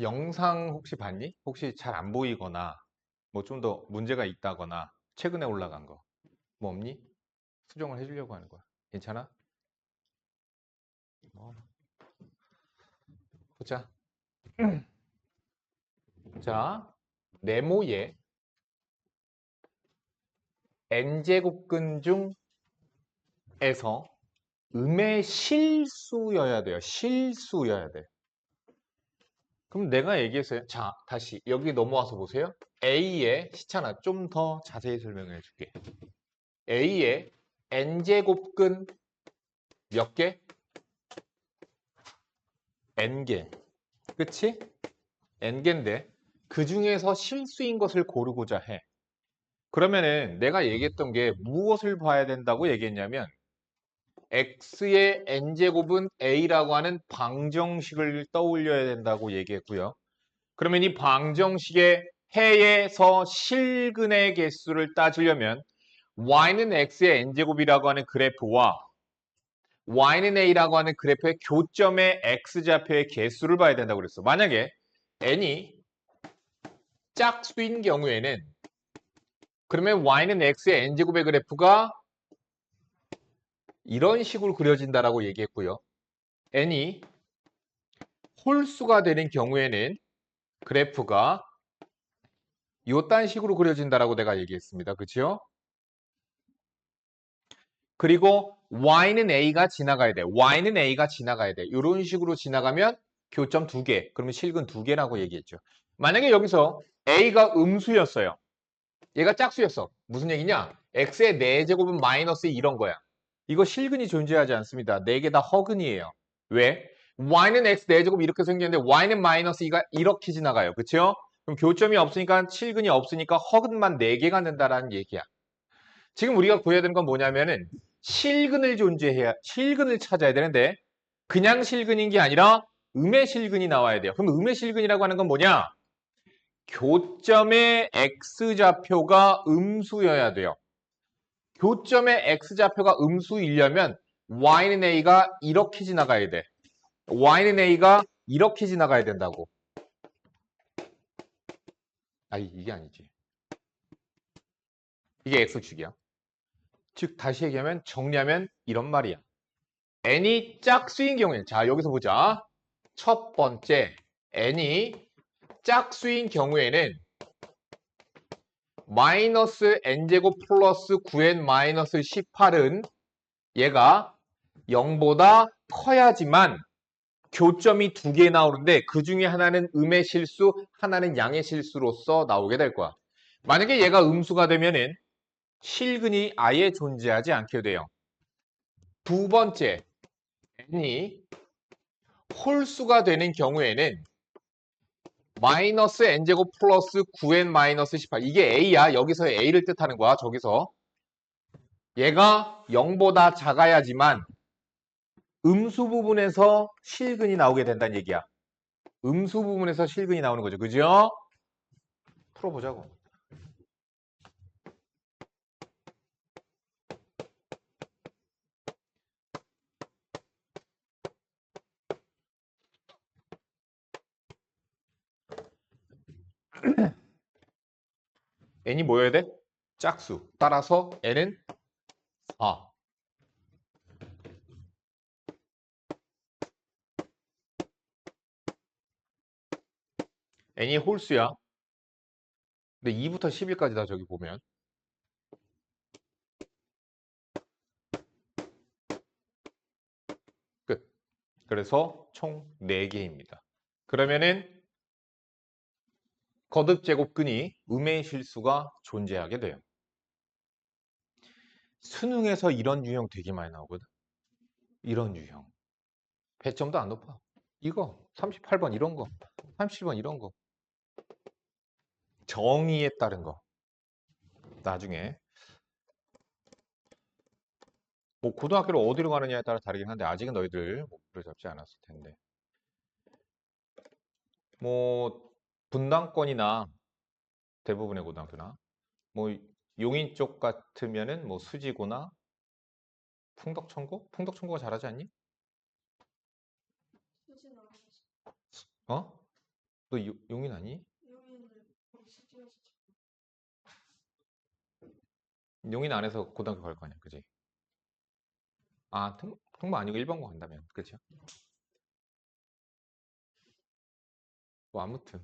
영상 혹시 봤니? 혹시 잘 안 보이거나 뭐 좀 더 문제가 있다거나 최근에 올라간 거 뭐 없니? 수정을 해주려고 하는 거야. 괜찮아? 어, 보자. 자, 네모의 n제곱근 중에서 음의 실수여야 돼요. 실수여야 돼. 그럼 내가 얘기했어요. 자, 다시 여기 넘어와서 보세요. A의 시차나 좀 더 자세히 설명해 줄게. A의 n제곱근 몇 개? n개. 그치? n개인데 그 중에서 실수인 것을 고르고자 해. 그러면은 내가 얘기했던 게 무엇을 봐야 된다고 얘기했냐면 x의 n제곱은 a라고 하는 방정식을 떠올려야 된다고 얘기했고요. 그러면 이 방정식의 해에서 실근의 개수를 따지려면 y는 x의 n제곱이라고 하는 그래프와 y는 a라고 하는 그래프의 교점의 x좌표의 개수를 봐야 된다고 그랬어. 만약에 n이 짝수인 경우에는 그러면 y는 x의 n제곱의 그래프가 이런 식으로 그려진다라고 얘기했고요. n이 홀수가 되는 경우에는 그래프가 이딴 식으로 그려진다라고 내가 얘기했습니다. 그렇죠? 그리고 y는 a가 지나가야 돼. y는 a가 지나가야 돼. 이런 식으로 지나가면 교점 2개, 그러면 실근 2개라고 얘기했죠. 만약에 여기서 a가 음수였어요. 얘가 짝수였어. 무슨 얘기냐? x의 4제곱은 마이너스 이런 거야. 이거 실근이 존재하지 않습니다. 4개 다 허근이에요. 왜? y는 x 4제곱 이렇게 생겼는데 y는 마이너스 2가 이렇게 지나가요. 그렇죠? 그럼 교점이 없으니까 실근이 없으니까 허근만 4개가 된다라는 얘기야. 지금 우리가 구해야 되는 건 뭐냐면은 실근을 찾아야 되는데 그냥 실근인 게 아니라 음의 실근이 나와야 돼요. 그럼 음의 실근이라고 하는 건 뭐냐? 교점의 x좌표가 음수여야 돼요. 교점의 x좌표가 음수이려면 y는 a가 이렇게 지나가야 돼. y는 a가 이렇게 지나가야 된다고. 이게 아니지. 이게 x축이야. 즉 다시 얘기하면 정리하면 이런 말이야. n이 짝수인 경우에 자 여기서 보자. 첫 번째 n이 짝수인 경우에는 마이너스 n제곱 플러스 9n 마이너스 18은 얘가 0보다 커야지만 교점이 2개 나오는데 그 중에 하나는 음의 실수, 하나는 양의 실수로서 나오게 될 거야. 만약에 얘가 음수가 되면은 실근이 아예 존재하지 않게 돼요. 두 번째, n이 홀수가 되는 경우에는 마이너스 n제곱 플러스 9n 마이너스 18 이게 a야. 여기서의 a를 뜻하는 거야. 저기서 얘가 0보다 작아야지만 음수 부분에서 실근이 나오게 된다는 얘기야. 음수 부분에서 실근이 나오는 거죠. 그죠? 풀어보자고. n이 뭐여야 돼? 짝수. 따라서 n은 4. n이 홀수야. 근데 2부터 10일까지 다 저기 보면 끝. 그래서 총 4개입니다. 그러면은 거듭 제곱근이 음의 실수가 존재하게 돼요. 수능에서 이런 유형 되게 많이 나오거든. 이런 유형. 배점도 안 높아. 이거 38번 이런 거, 37번 이런 거. 정의에 따른 거. 나중에 뭐 고등학교를 어디로 가느냐에 따라 다르긴 한데 아직은 너희들 목표를 잡지 않았을 텐데. 뭐 분당권이나 대부분의 고등학교나 뭐 용인 쪽 같으면은 뭐 수지고나 풍덕천고? 풍덕천고가 잘하지 않니? 어? 너 용인 아니? 용인 안에서 고등학교 갈 거 아니야, 그지? 아, 통보 아니고 1번고 간다면, 그렇죠? 뭐 아무튼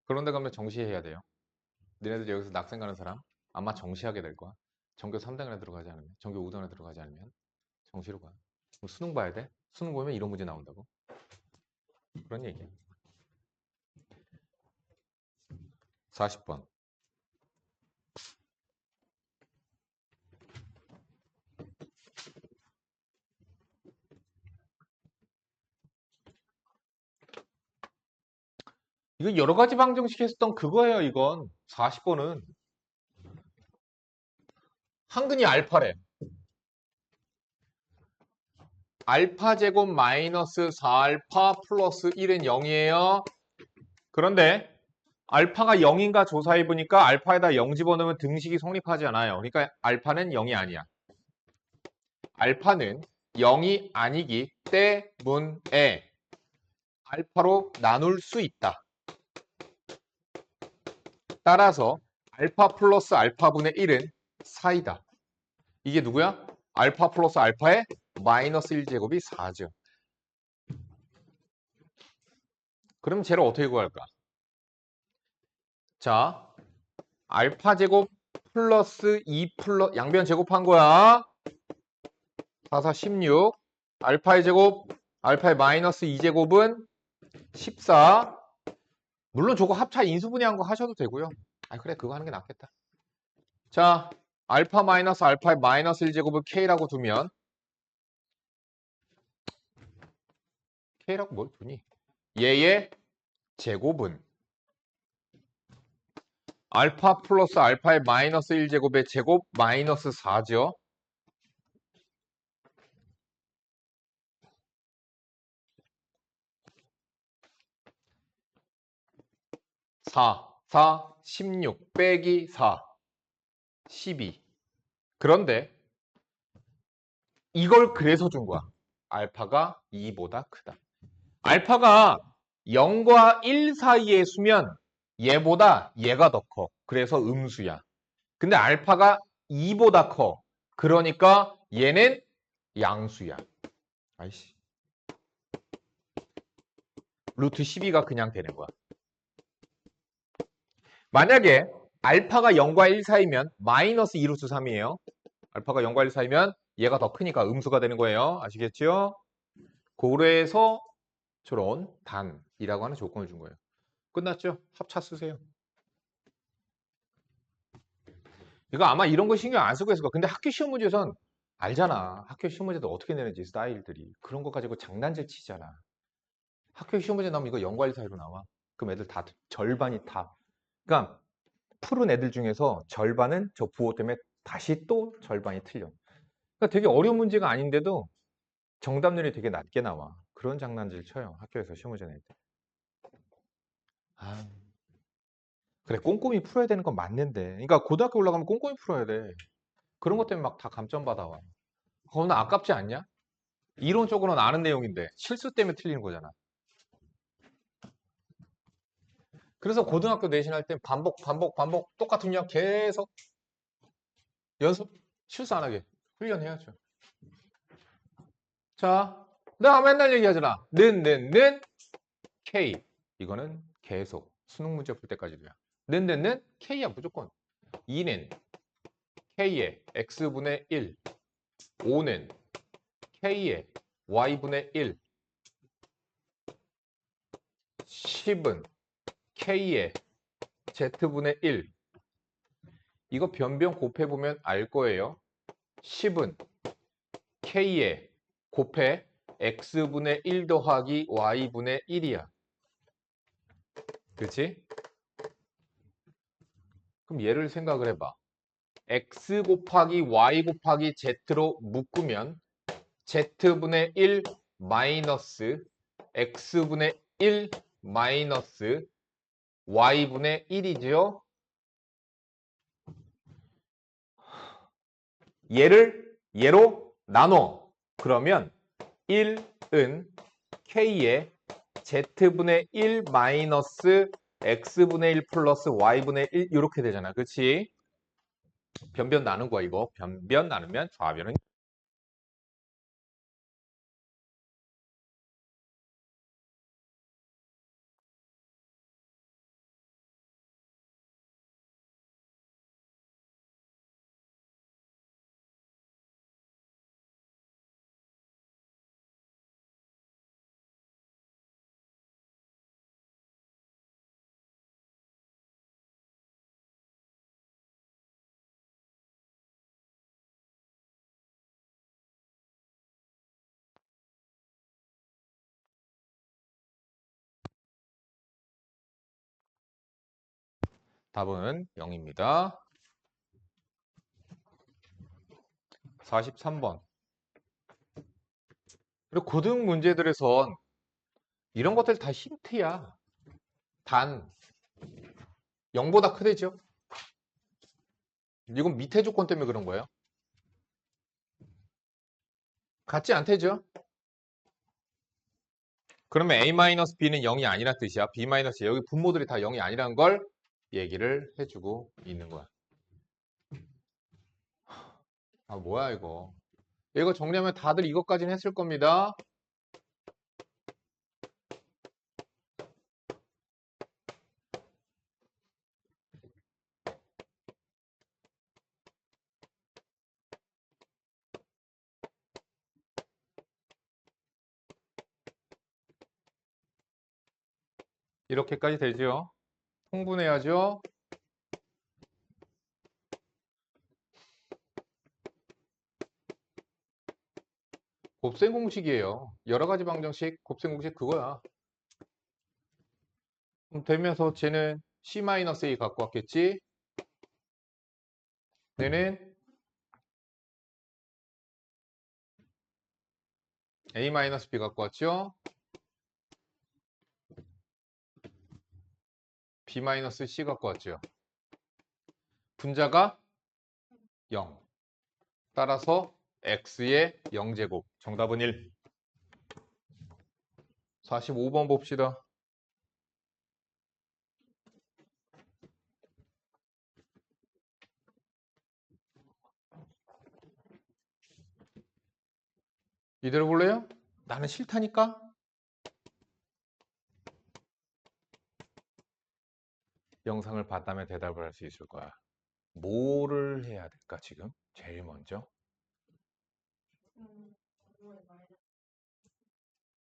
그런 데 가면 정시해야 돼요. 너네들 여기서 낙생 가는 사람 아마 정시하게 될 거야. 전교 3등안에 들어가지 않으면, 전교 5등안에 들어가지 않으면 정시로 가. 뭐 수능 봐야 돼? 수능 보면 이런 문제 나온다고. 그런 얘기야. 40번. 이거 여러 가지 방정식 했었던 그거예요, 이건. 40번은. 한근이 알파래. 알파 제곱 마이너스 4알파 플러스 1은 0이에요. 그런데 알파가 0인가 조사해 보니까 알파에다 0 집어넣으면 등식이 성립하지 않아요. 그러니까 알파는 0이 아니야. 알파는 0이 아니기 때문에 알파로 나눌 수 있다. 따라서 알파 플러스 알파분의 1은 4이다. 이게 누구야? 알파 플러스 알파의 마이너스 1제곱이 4죠. 그럼 쟤를 어떻게 구할까? 자, 알파 제곱 플러스 2 플러스 양변 제곱한 거야. 4, 4, 16. 알파의 제곱, 알파의 마이너스 2제곱은 14. 물론 저거 합차 인수분해한 거 하셔도 되고요. 아, 그래, 그거 하는 게 낫겠다. 자, 알파 마이너스 알파의 마이너스 1제곱을 K라고 두면 K라고 뭘 두니? 얘의 제곱은 알파 플러스 알파의 마이너스 1제곱의 제곱 마이너스 4죠. 4, 4, 16 빼기 4, 12. 그런데 이걸 그래서 준 거야. 알파가 2보다 크다. 알파가 0과 1 사이의 수면 얘보다 얘가 더 커. 그래서 음수야. 근데 알파가 2보다 커. 그러니까 얘는 양수야. 아이씨. 루트 12가 그냥 되는 거야. 만약에 알파가 0과 1 사이면 마이너스 2루트 3이에요. 알파가 0과 1 사이면 얘가 더 크니까 음수가 되는 거예요. 아시겠죠? 고래에서 저런 단이라고 하는 조건을 준 거예요. 끝났죠? 합차 쓰세요. 이거 아마 이런 거 신경 안 쓰고 했을 거야. 근데 학교 시험 문제에선 알잖아. 학교 시험 문제도 어떻게 내는지 스타일들이. 그런 거 가지고 장난질 치잖아. 학교 시험 문제 나오면 이거 0과 1 사이로 나와. 그럼 애들 다 절반이 다. 그러니까 푸른 애들 중에서 절반은 저 부호 때문에 다시 또 절반이 틀려. 그러니까 되게 어려운 문제가 아닌데도 정답률이 되게 낮게 나와. 그런 장난질 쳐요. 학교에서 시험 문제 낼 때. 아, 그래 꼼꼼히 풀어야 되는 건 맞는데. 그러니까 고등학교 올라가면 꼼꼼히 풀어야 돼. 그런 것 때문에 막 다 감점 받아와. 그거는 아깝지 않냐? 이론적으로는 아는 내용인데 실수 때문에 틀리는 거잖아. 그래서 고등학교 내신할 땐 반복 똑같은 역 계속 연습 실수 안 하게 훈련해야죠. 자, 내가 맨날 얘기하잖아. 는 K. 이거는 계속 수능 문제 풀 때까지도야. 는 K야 무조건. 2는 K의 X분의 1. 5는 K의 Y분의 1. 10은 K의 Z분의 1. 이거 변변 곱해보면 알 거예요. 10은 K의 곱해 X분의 1 더하기 Y분의 1이야. 그치? 그럼 얘를 생각을 해봐. X 곱하기 Y 곱하기 Z로 묶으면 Z분의 1 마이너스 X분의 1 마이너스 Y분의 1이죠. 얘로 나눠. 그러면 1은 K의 z분의 1 마이너스 x분의 1 플러스 y분의 1 이렇게 되잖아. 그렇지? 변변 나눈 거야 이거. 변변 나누면 좌변은 답은 0입니다. 43번. 그리고 고등 문제들에선 이런 것들 다 힌트야. 단 0보다 크대죠? 이건 밑에 조건 때문에 그런 거예요. 같지 않대죠? 그러면 A-B는 0이 아니란 뜻이야. B- 여기 분모들이 다 0이 아니라는 걸 얘기를 해주고 있는 거야. 아, 뭐야 이거. 이거 정리하면 다들 이것까지는 했을 겁니다. 이렇게까지 되죠. 통분해야죠. 곱셈 공식이에요. 여러 가지 방정식 곱셈 공식 그거야. 그럼 되면서 쟤는 C-A 갖고 왔겠지? 얘는 A-B 갖고 왔죠? B-C 갖고 왔죠? 분자가 0. 따라서 x의 0제곱. 정답은 1. 45번 봅시다. 이대로 볼래요? 나는 싫다니까? 영상을 봤다면 대답을 할 수 있을 거야. 뭐를 해야 될까 지금? 제일 먼저?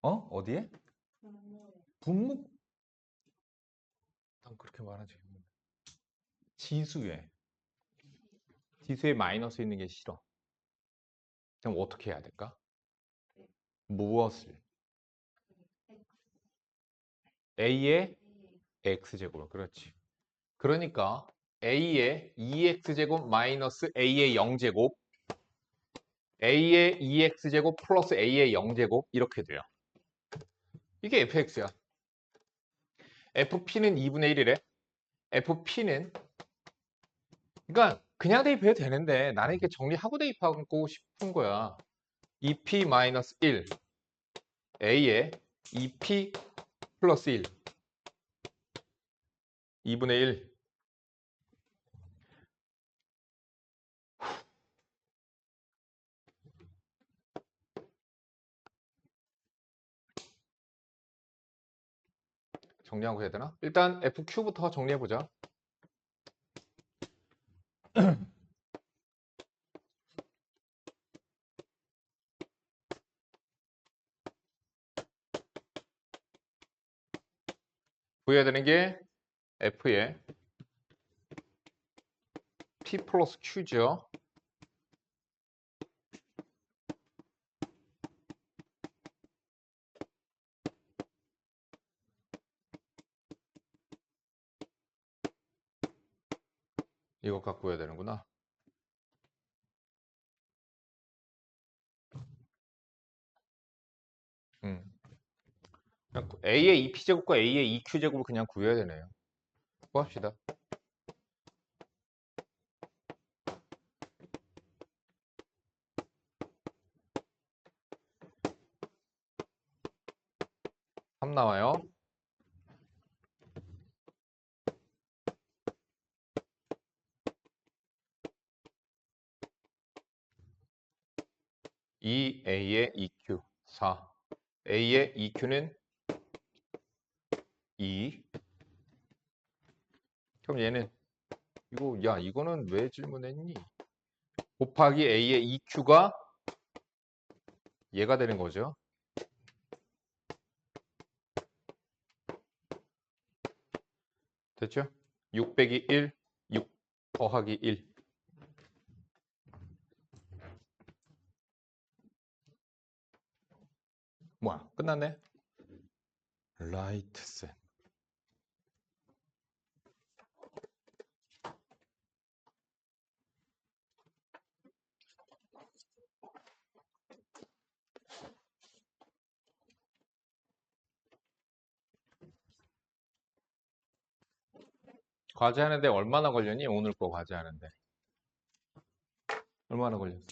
어디에? 분모? 난 그렇게 말하지. 지수에. 지수에 마이너스 있는 게 싫어. 그럼 어떻게 해야 될까? 무엇을? a의 x제곱. 그렇지. 그러니까 a의 2x제곱 마이너스 a의 0제곱 a의 2x제곱 플러스 a의 0제곱 이렇게 돼요. 이게 fx야. fp는 2분의 1이래. fp는 그러니까 그냥 대입해도 되는데 나는 이렇게 정리하고 대입하고 싶은 거야. 2p-1 a의 2p 플러스 1 2분의 1 정리하고 해야 되나? 일단 FQ부터 정리해보자. 구해야 되는 게 F의 P 플러스 Q죠. 이거 갖고 구해야 되는구나. A의 2P제곱과 A의 2Q제곱을 그냥 구해야 되네요. 구합시다. 나와요. A의 EQ 4. A의 EQ는 2. 그럼 얘는 이거는 왜 질문했니? 곱하기 A의 EQ가 얘가 되는 거죠. 됐죠? 6 빼기 1, 6 더하기 1. 뭐야? 끝났네? 라이트 쌤. 과제하는데 얼마나 걸렸니? 오늘 거 과제하는데. 얼마나 걸렸어?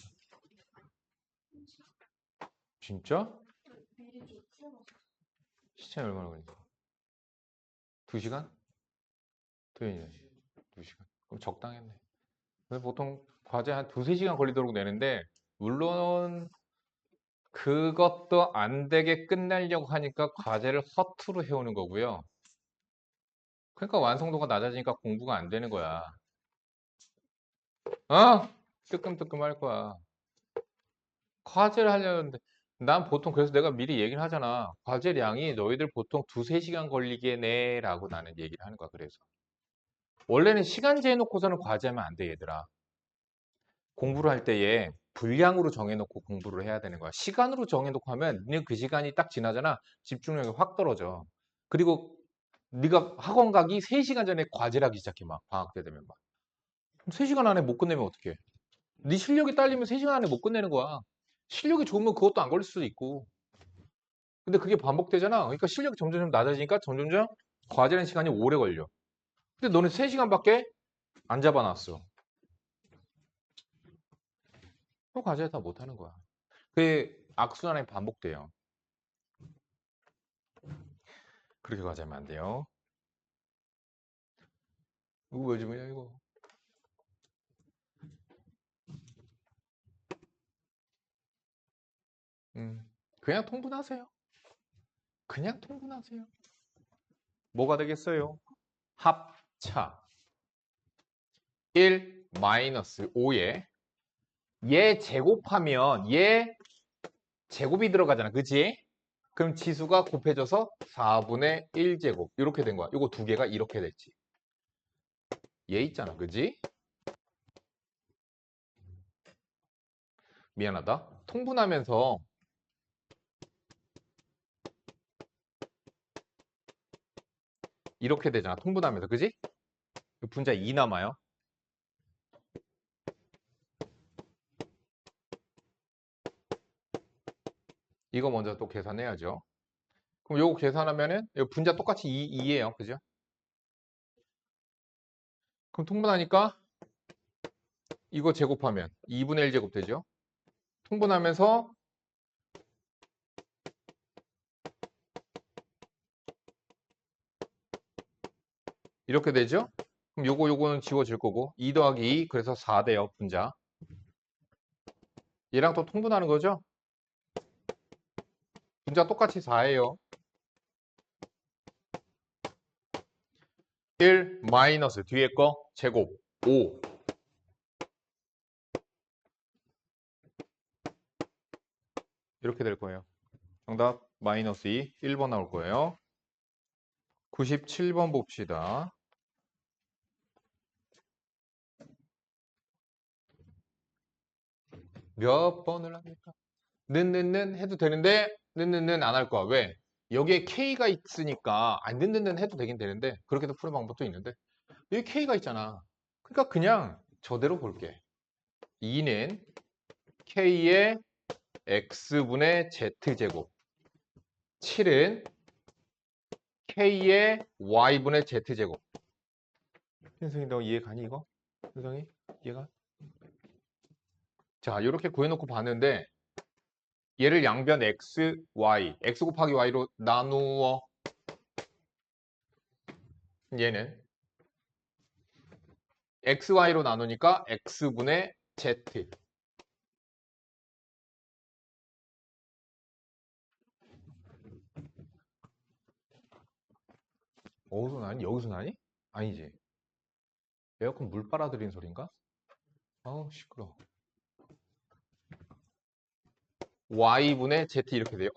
진짜? 시간이 얼마나 걸렸어? 2시간? 2시간. 그럼 적당했네. 그래서 보통 과제 한 2~3시간 걸리도록 내는데, 물론 그것도 안 되게 끝내려고 하니까 과제를 허투루 해오는 거고요. 그러니까 완성도가 낮아지니까 공부가 안 되는 거야. 어? 뜨끔뜨끔 할 거야. 과제를 하려는데 난 보통 그래서 내가 미리 얘기를 하잖아. 과제량이 너희들 보통 2~3시간 걸리겠네 라고 나는 얘기를 하는 거야. 그래서 원래는 시간제 해놓고서는 과제하면 안 돼, 얘들아. 공부를 할 때에 분량으로 정해놓고 공부를 해야 되는 거야. 시간으로 정해놓고 하면 너는 그 시간이 딱 지나잖아. 집중력이 확 떨어져. 그리고 네가 학원 가기 3시간 전에 과제를 하기 시작해. 막 방학 때 되면 막. 그럼 3시간 안에 못 끝내면 어떡해? 네 실력이 딸리면 3시간 안에 못 끝내는 거야. 실력이 좋으면 그것도 안 걸릴 수도 있고. 근데 그게 반복되잖아. 그러니까 실력이 점점 낮아지니까 점점점 과제하는 시간이 오래 걸려. 근데 너는 3시간밖에 안 잡아놨어. 그럼 과제 다 못하는 거야. 그게 악순환이 반복돼요. 그렇게 과제하면 안 돼요. 이거 왜 주냐 이거. 그냥 통분하세요. 그냥 통분하세요. 뭐가 되겠어요? 합차 1 마이너스 5에 얘 제곱하면 얘 제곱이 들어가잖아. 그치? 그럼 지수가 곱해져서 4분의 1제곱 이렇게 된 거야. 이거 두 개가 이렇게 됐지. 얘 있잖아. 그지? 미안하다. 통분하면서 이렇게 되잖아. 통분하면서. 그지? 분자 2 남아요. 이거 먼저 또 계산해야죠. 그럼 요거 계산하면은 분자 똑같이 2예요. 그죠? 그럼 통분하니까 이거 제곱하면 2분의 1 제곱 되죠? 통분하면서 이렇게 되죠? 그럼 요거는 지워질 거고 2 더하기 2 그래서 4 돼요. 분자. 얘랑 또 통분하는 거죠? 분자 똑같이 4예요. 1 마이너스 뒤에 거 제곱 5 이렇게 될 거예요. 정답 마이너스 2 1번 나올 거예요. 97번 봅시다. 몇 번을 합니까? 는는는 해도 되는데 는는는 안 할 거야. 왜? 여기에 K가 있으니까 는는는 해도 되긴 되는데 그렇게도 푸는 방법도 있는데 여기 K가 있잖아. 그러니까 그냥 저대로 볼게. 2는 K의 X분의 Z제곱 7은 K의 Y분의 Z제곱 현성이 너 이해 가니 이거? 현성이 이해가? 자 이렇게 구해놓고 봤는데 얘를 양변 x, y, x 곱하기 y로 나누어 얘는 xy로 나누니까 x분의 z. 어디서 나니? 여기서 나니? 아니지. 에어컨 물 빨아들이는 소린가? 아우 시끄러워. y분의 z 이렇게 돼요.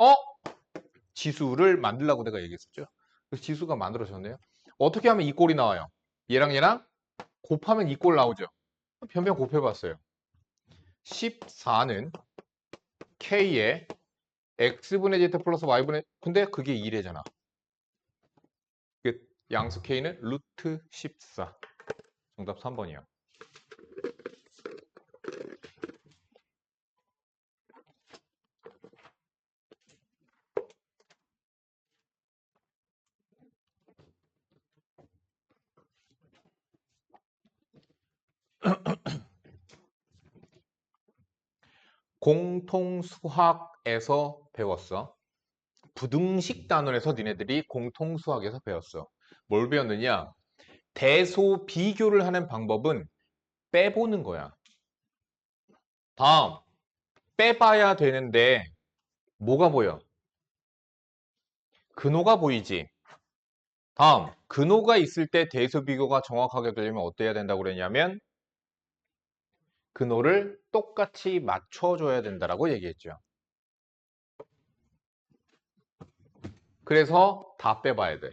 지수를 만들라고 내가 얘기했었죠. 그래서 지수가 만들어졌네요. 어떻게 하면 이 꼴이 나와요? 얘랑 얘랑 곱하면 이 꼴 나오죠. 변변 곱해봤어요. 14는 k에 x분의 z 플러스 y분의 근데 그게 1이잖아. 양수 k는 루트 14. 정답 3번이요. 공통수학에서 배웠어. 부등식 단원에서 니네들이 공통수학에서 배웠어. 뭘 배웠느냐? 대소 비교를 하는 방법은 빼보는 거야. 다음, 빼봐야 되는데 뭐가 보여? 근호가 보이지? 다음, 근호가 있을 때 대소 비교가 정확하게 되려면 어때야 된다고 그랬냐면 근호를 똑같이 맞춰줘야 된다라고 얘기했죠. 그래서 다 빼봐야 돼.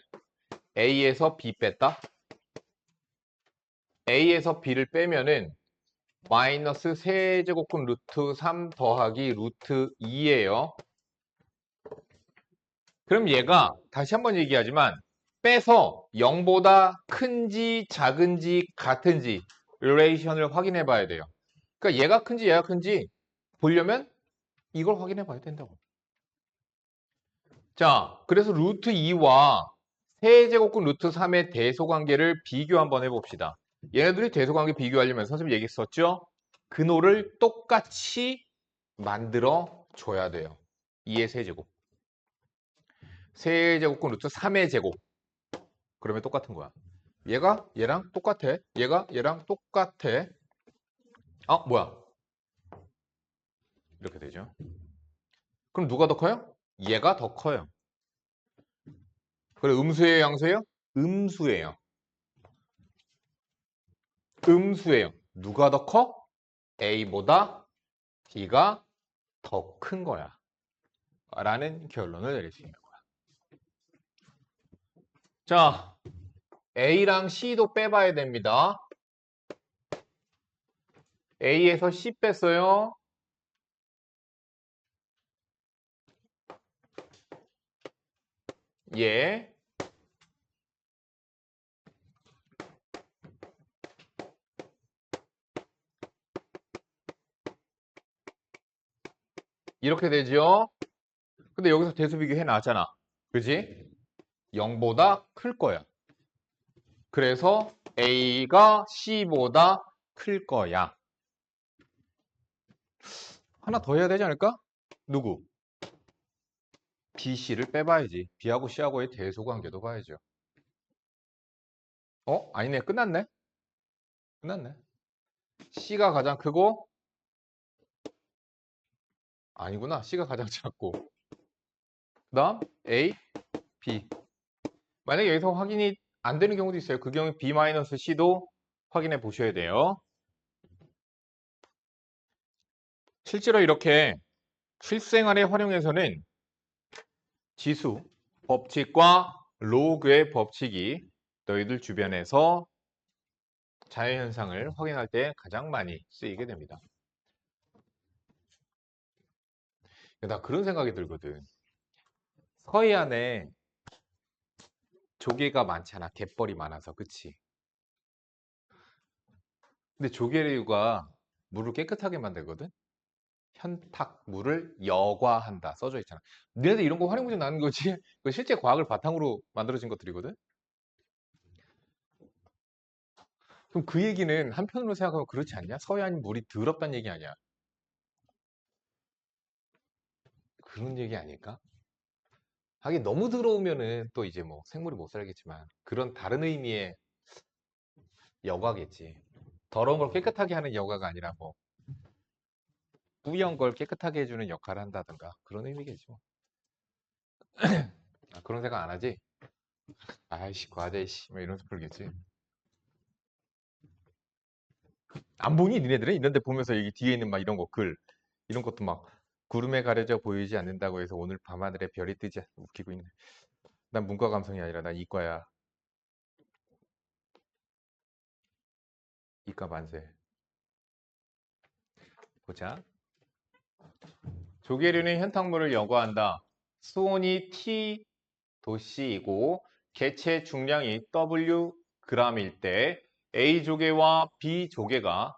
A에서 B 뺐다. A에서 B를 빼면은 마이너스 세제곱근 루트 3 더하기 루트 2예요. 그럼 얘가 다시 한번 얘기하지만 빼서 0보다 큰지 작은지 같은지 릴레이션을 확인해 봐야 돼요. 그러니까 얘가 큰지 얘가 큰지 보려면 이걸 확인해 봐야 된다고. 자, 그래서 루트 2와 세제곱근 루트 3의 대소관계를 비교 한번 해봅시다. 얘네들이 대소관계 비교하려면 선생님 얘기했었죠? 근호를 똑같이 만들어 줘야 돼요. 2의 세제곱. 세제곱근 루트 3의 제곱. 그러면 똑같은 거야. 얘가 얘랑 똑같아. 얘가 얘랑 똑같아. 뭐야? 이렇게 되죠. 그럼 누가 더 커요? 얘가 더 커요. 그래 음수예요, 양수예요? 음수예요. 음수예요. 누가 더 커? A보다 B가 더 큰 거야. 라는 결론을 내릴 수 있는 거야. 자, A랑 C도 빼봐야 됩니다. A에서 C 뺐어요. 예. 이렇게 되죠. 근데 여기서 대수 비교 해놨잖아. 그지? 0보다 클 거야. 그래서 A가 C보다 클 거야. 하나 더 해야 되지 않을까? 누구? B, C를 빼봐야지. B하고 C하고의 대소관계도 봐야죠. 아니네. 끝났네. 끝났네. C가 가장 크고 아니구나. C가 가장 작고 그 다음 A, B. 만약에 여기서 확인이 안 되는 경우도 있어요. 그 경우에 B-C도 확인해 보셔야 돼요. 실제로 이렇게 실생활에 활용해서는 지수, 법칙과 로그의 법칙이 너희들 주변에서 자연현상을 확인할 때 가장 많이 쓰이게 됩니다. 나 그런 생각이 들거든. 서해안에 조개가 많잖아. 갯벌이 많아서. 그치? 근데 조개류가 물을 깨끗하게 만들거든? 현탁물을 여과한다. 써져 있잖아. 너네들 이런 거 활용문제 나는 거지? 그 실제 과학을 바탕으로 만들어진 것들이거든? 그럼 그 얘기는 한편으로 생각하면 그렇지 않냐? 서해안 물이 더럽다는 얘기 아니야? 그런 얘기 아닐까? 하긴 너무 들어오면은 또 이제 뭐 생물이 못 살겠지만 그런 다른 의미의 여과겠지. 더러운 걸 깨끗하게 하는 여과가 아니라 뭐 뿌연 걸 깨끗하게 해주는 역할을 한다든가 그런 의미겠지 뭐. 아, 그런 생각 안 하지? 아이씨 과제 씨 뭐 이러면서 풀겠지. 안 보니 니네들은 이런데 보면서 여기 뒤에 있는 막 이런 거 글 이런 것도 막 구름에 가려져 보이지 않는다고 해서 오늘 밤하늘에 별이 뜨지 웃기고 있네. 난 문과 감성이 아니라 난 이과야. 이과 만세. 보자. 조개류는 현탕물을 여과한다. 수온이 T 도씨이고 개체 중량이 W g일 때 A 조개와 B 조개가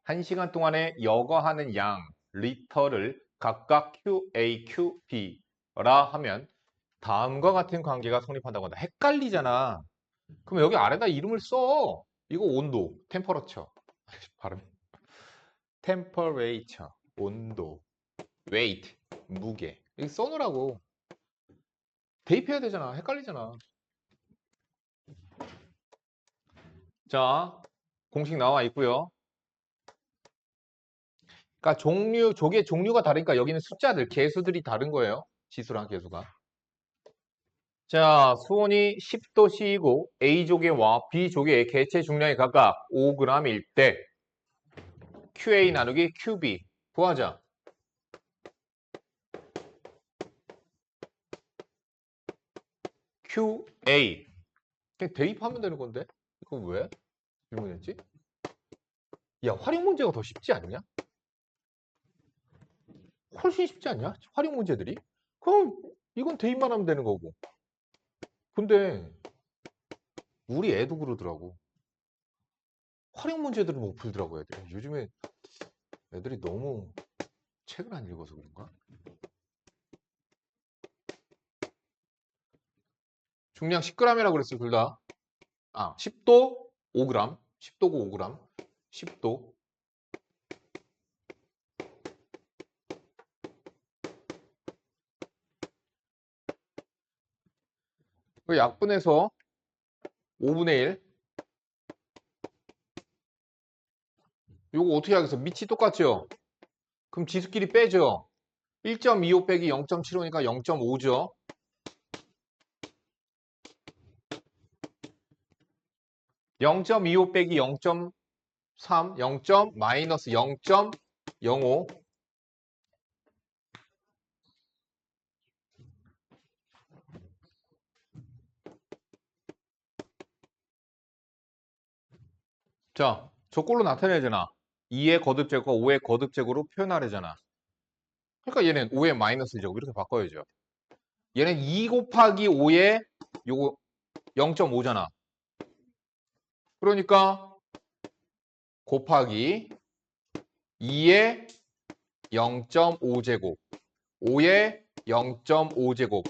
1시간 동안에 여과하는 양 리터를 각각 QA, QB라 하면 다음과 같은 관계가 성립한다고 한다. 헷갈리잖아. 그럼 여기 아래다 이름을 써. 이거 온도, 템퍼러처. 발음. 템퍼레이처, 온도, 웨이트, 무게. 이거 써놓으라고. 대입해야 되잖아. 헷갈리잖아. 자, 공식 나와 있고요. 그러니까 조개 종류가 다르니까 여기는 숫자들, 개수들이 다른 거예요. 지수랑 개수가. 자, 수온이 10도씨이고 A조개와 B조개의 개체 중량이 각각 5g일 때 QA 나누기 QB 구하자. QA 그냥 대입하면 되는 건데? 이건 왜 질문했지? 야, 활용 문제가 더 쉽지 않냐? 훨씬 쉽지 않냐? 활용 문제들이? 그럼 이건 대입만 하면 되는 거고. 근데 우리 애도 그러더라고. 활용 문제들은 못 풀더라고 애들이. 요즘에 애들이 너무 책을 안 읽어서 그런가? 중량 10g이라고 그랬어 둘 다. 아, 10도 5g, 10도고 5g, 10도. 그 약분해서 5분의 1. 요거 어떻게 하겠어? 밑이 똑같죠? 그럼 지수끼리 빼죠? 1.25 빼기 0.75니까 0.5죠? 0.25 빼기 0.3, 0. 마이너스 0.05. 자, 저꼴로 나타내잖아. 2의 거듭제곱과 5의 거듭제곱으로 표현하려잖아. 그러니까 얘는 5의 마이너스 제곱 이렇게 바꿔야죠. 얘는 2 곱하기 5의 요거 0.5잖아. 그러니까 곱하기 2의 0.5제곱, 5의 0.5제곱,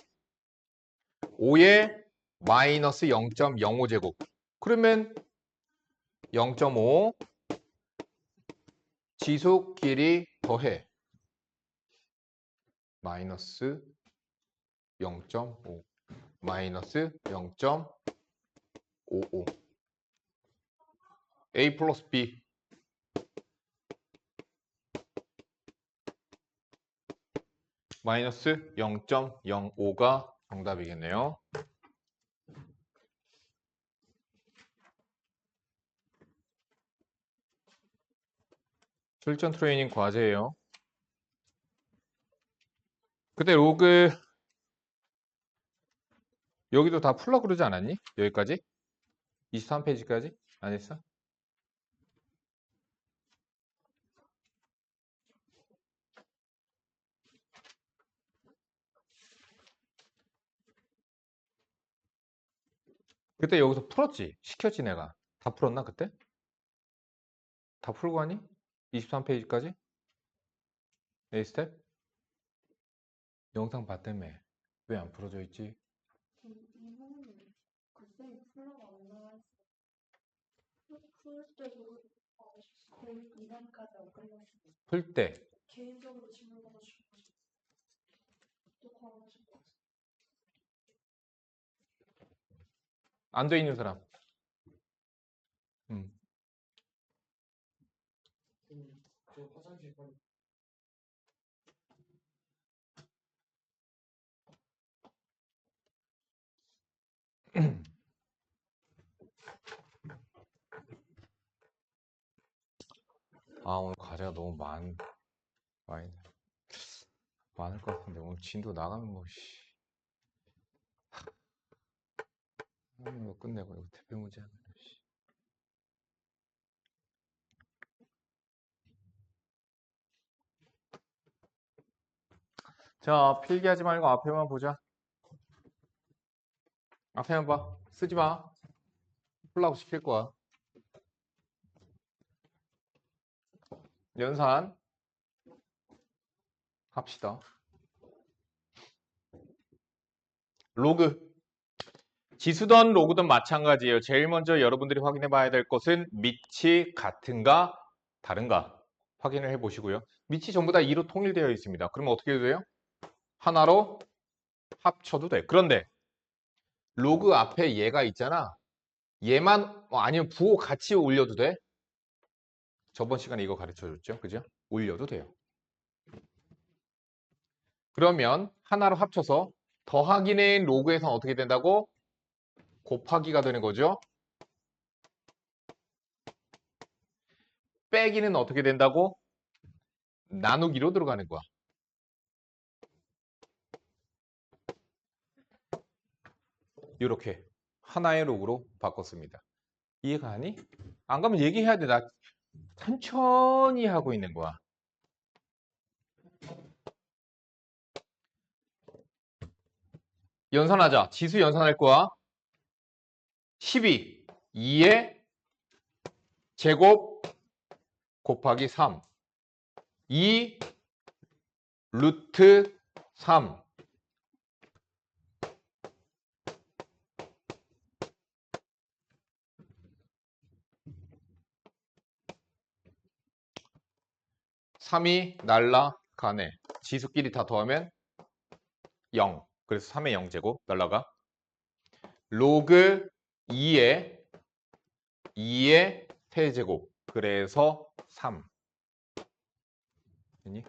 5의 마이너스 0.05제곱. 그러면 0.5 지수끼리 더해. 마이너스 0.5 마이너스 0.55 A 플러스 B 마이너스 0.05가 정답이겠네요. 출전 트레이닝 과제예요. 그때 로그 여기도 다 풀라 그러지 않았니? 여기까지? 23페이지까지? 안 했어? 그때 여기서 풀었지? 시켰지 내가. 다 풀었나 그때? 다 풀고 하니? 23페이지까지? A 스텝? 영상 봤다며. 왜 안 풀어져 있지? 이거는 글쎄 풀러가 안 나와 있어. 풀 때도 거의 2단까지 안 끝났어. 풀 때. 개인적으로 질문 받아주고 안 돼 있는 사람. 저 화장실 가. 아, 오늘 과제가 너무 많이 많을 것 같은데 오늘 진도 나가는 거 씨. 이거 끝내고 이거 대표 문제 하면 씨. 자, 필기하지 말고 앞에만 보자. 앞에만 봐. 쓰지 마. 풀라고 시킬 거야. 연산 합시다. 로그. 지수든 로그든 마찬가지예요. 제일 먼저 여러분들이 확인해 봐야 될 것은 밑이 같은가 다른가 확인을 해 보시고요. 밑이 전부 다 2로 통일되어 있습니다. 그러면 어떻게 해도 돼요? 하나로 합쳐도 돼. 그런데 로그 앞에 얘가 있잖아. 얘만 아니면 부호 같이 올려도 돼. 저번 시간에 이거 가르쳐 줬죠. 그죠? 올려도 돼요. 그러면 하나로 합쳐서 더하기는 로그에서 어떻게 된다고? 곱하기가 되는 거죠. 빼기는 어떻게 된다고? 나누기로 들어가는 거야. 이렇게 하나의 로그로 바꿨습니다. 이해가 가니? 안 가면 얘기해야 돼. 나 천천히 하고 있는 거야. 연산하자. 지수 연산할 거야. 12. 2의 제곱 곱하기 3. 2 루트 3. 삼이 날라가네. 지수끼리 다 더하면 0. 그래서 3의 0제곱 날라가. 로그 2의 세제곱. 그래서 3. 됐니?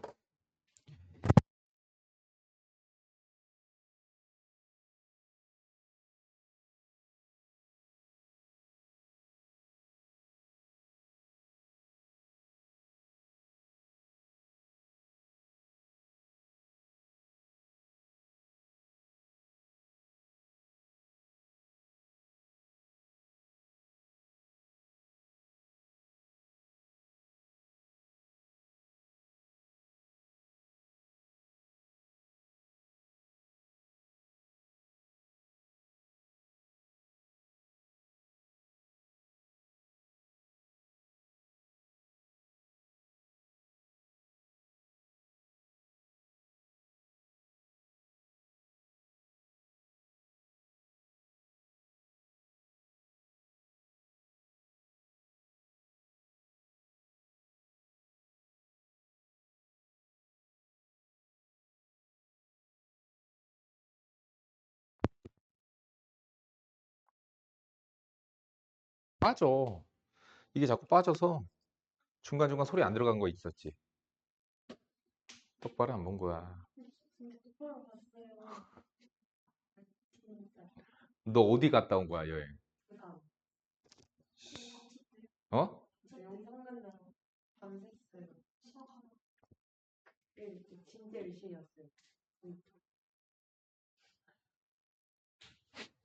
빠져. 이게 자꾸 빠져서 중간중간 소리 안 들어간 거 있었지. 똑바로 안 본 거야. 진짜 똑바로 봤어요. 진짜. 너 어디 갔다 온 거야, 여행? 부산. 어? 저 영상 간다고 밤샜어요. 네, 진짜 열심히 했어요.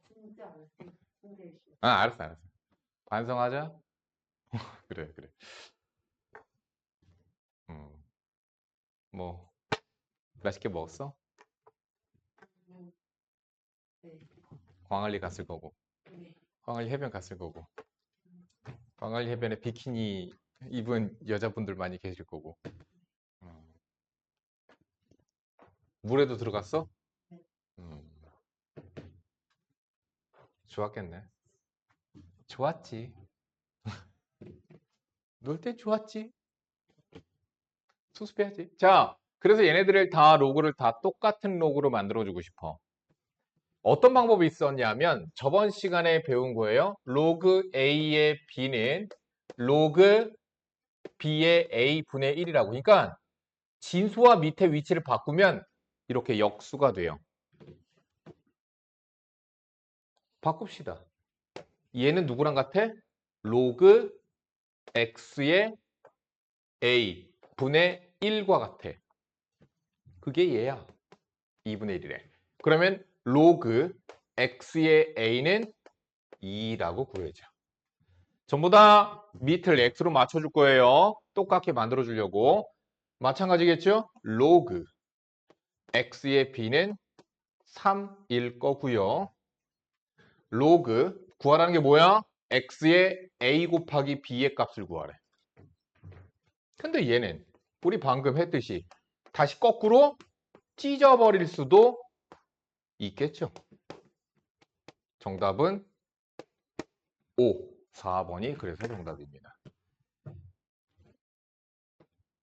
진짜 안 했어요. 진짜 열심히. 아, 알았어. 반성하자. 그래. 뭐 맛있게 먹었어? 네. 광안리 갔을 거고, 네. 광안리 해변 갔을 거고, 광안리 해변에 비키니 입은 여자분들 많이 계실 거고. 물에도 들어갔어? 네. 좋았겠네. 좋았지. 놀 때 좋았지. 수습해야지. 자, 그래서 얘네들을 다 로그를 다 똑같은 로그로 만들어주고 싶어. 어떤 방법이 있었냐면 저번 시간에 배운 거예요. 로그 A의 B는 로그 B의 A분의 1이라고. 그러니까 진수와 밑에 위치를 바꾸면 이렇게 역수가 돼요. 바꿉시다. 얘는 누구랑 같아? 로그 X의 A 분의 1과 같아. 그게 얘야. 2분의 1이래. 그러면 로그 X의 A는 2라고 구해줘. 전부 다 밑을 X로 맞춰줄 거예요. 똑같게 만들어주려고. 마찬가지겠죠? 로그 X의 B는 3일 거고요. 로그 구하라는 게 뭐야? X의 A 곱하기 B의 값을 구하래. 근데 얘는 우리 방금 했듯이 다시 거꾸로 찢어버릴 수도 있겠죠. 정답은 5, 4번이 그래서 정답입니다.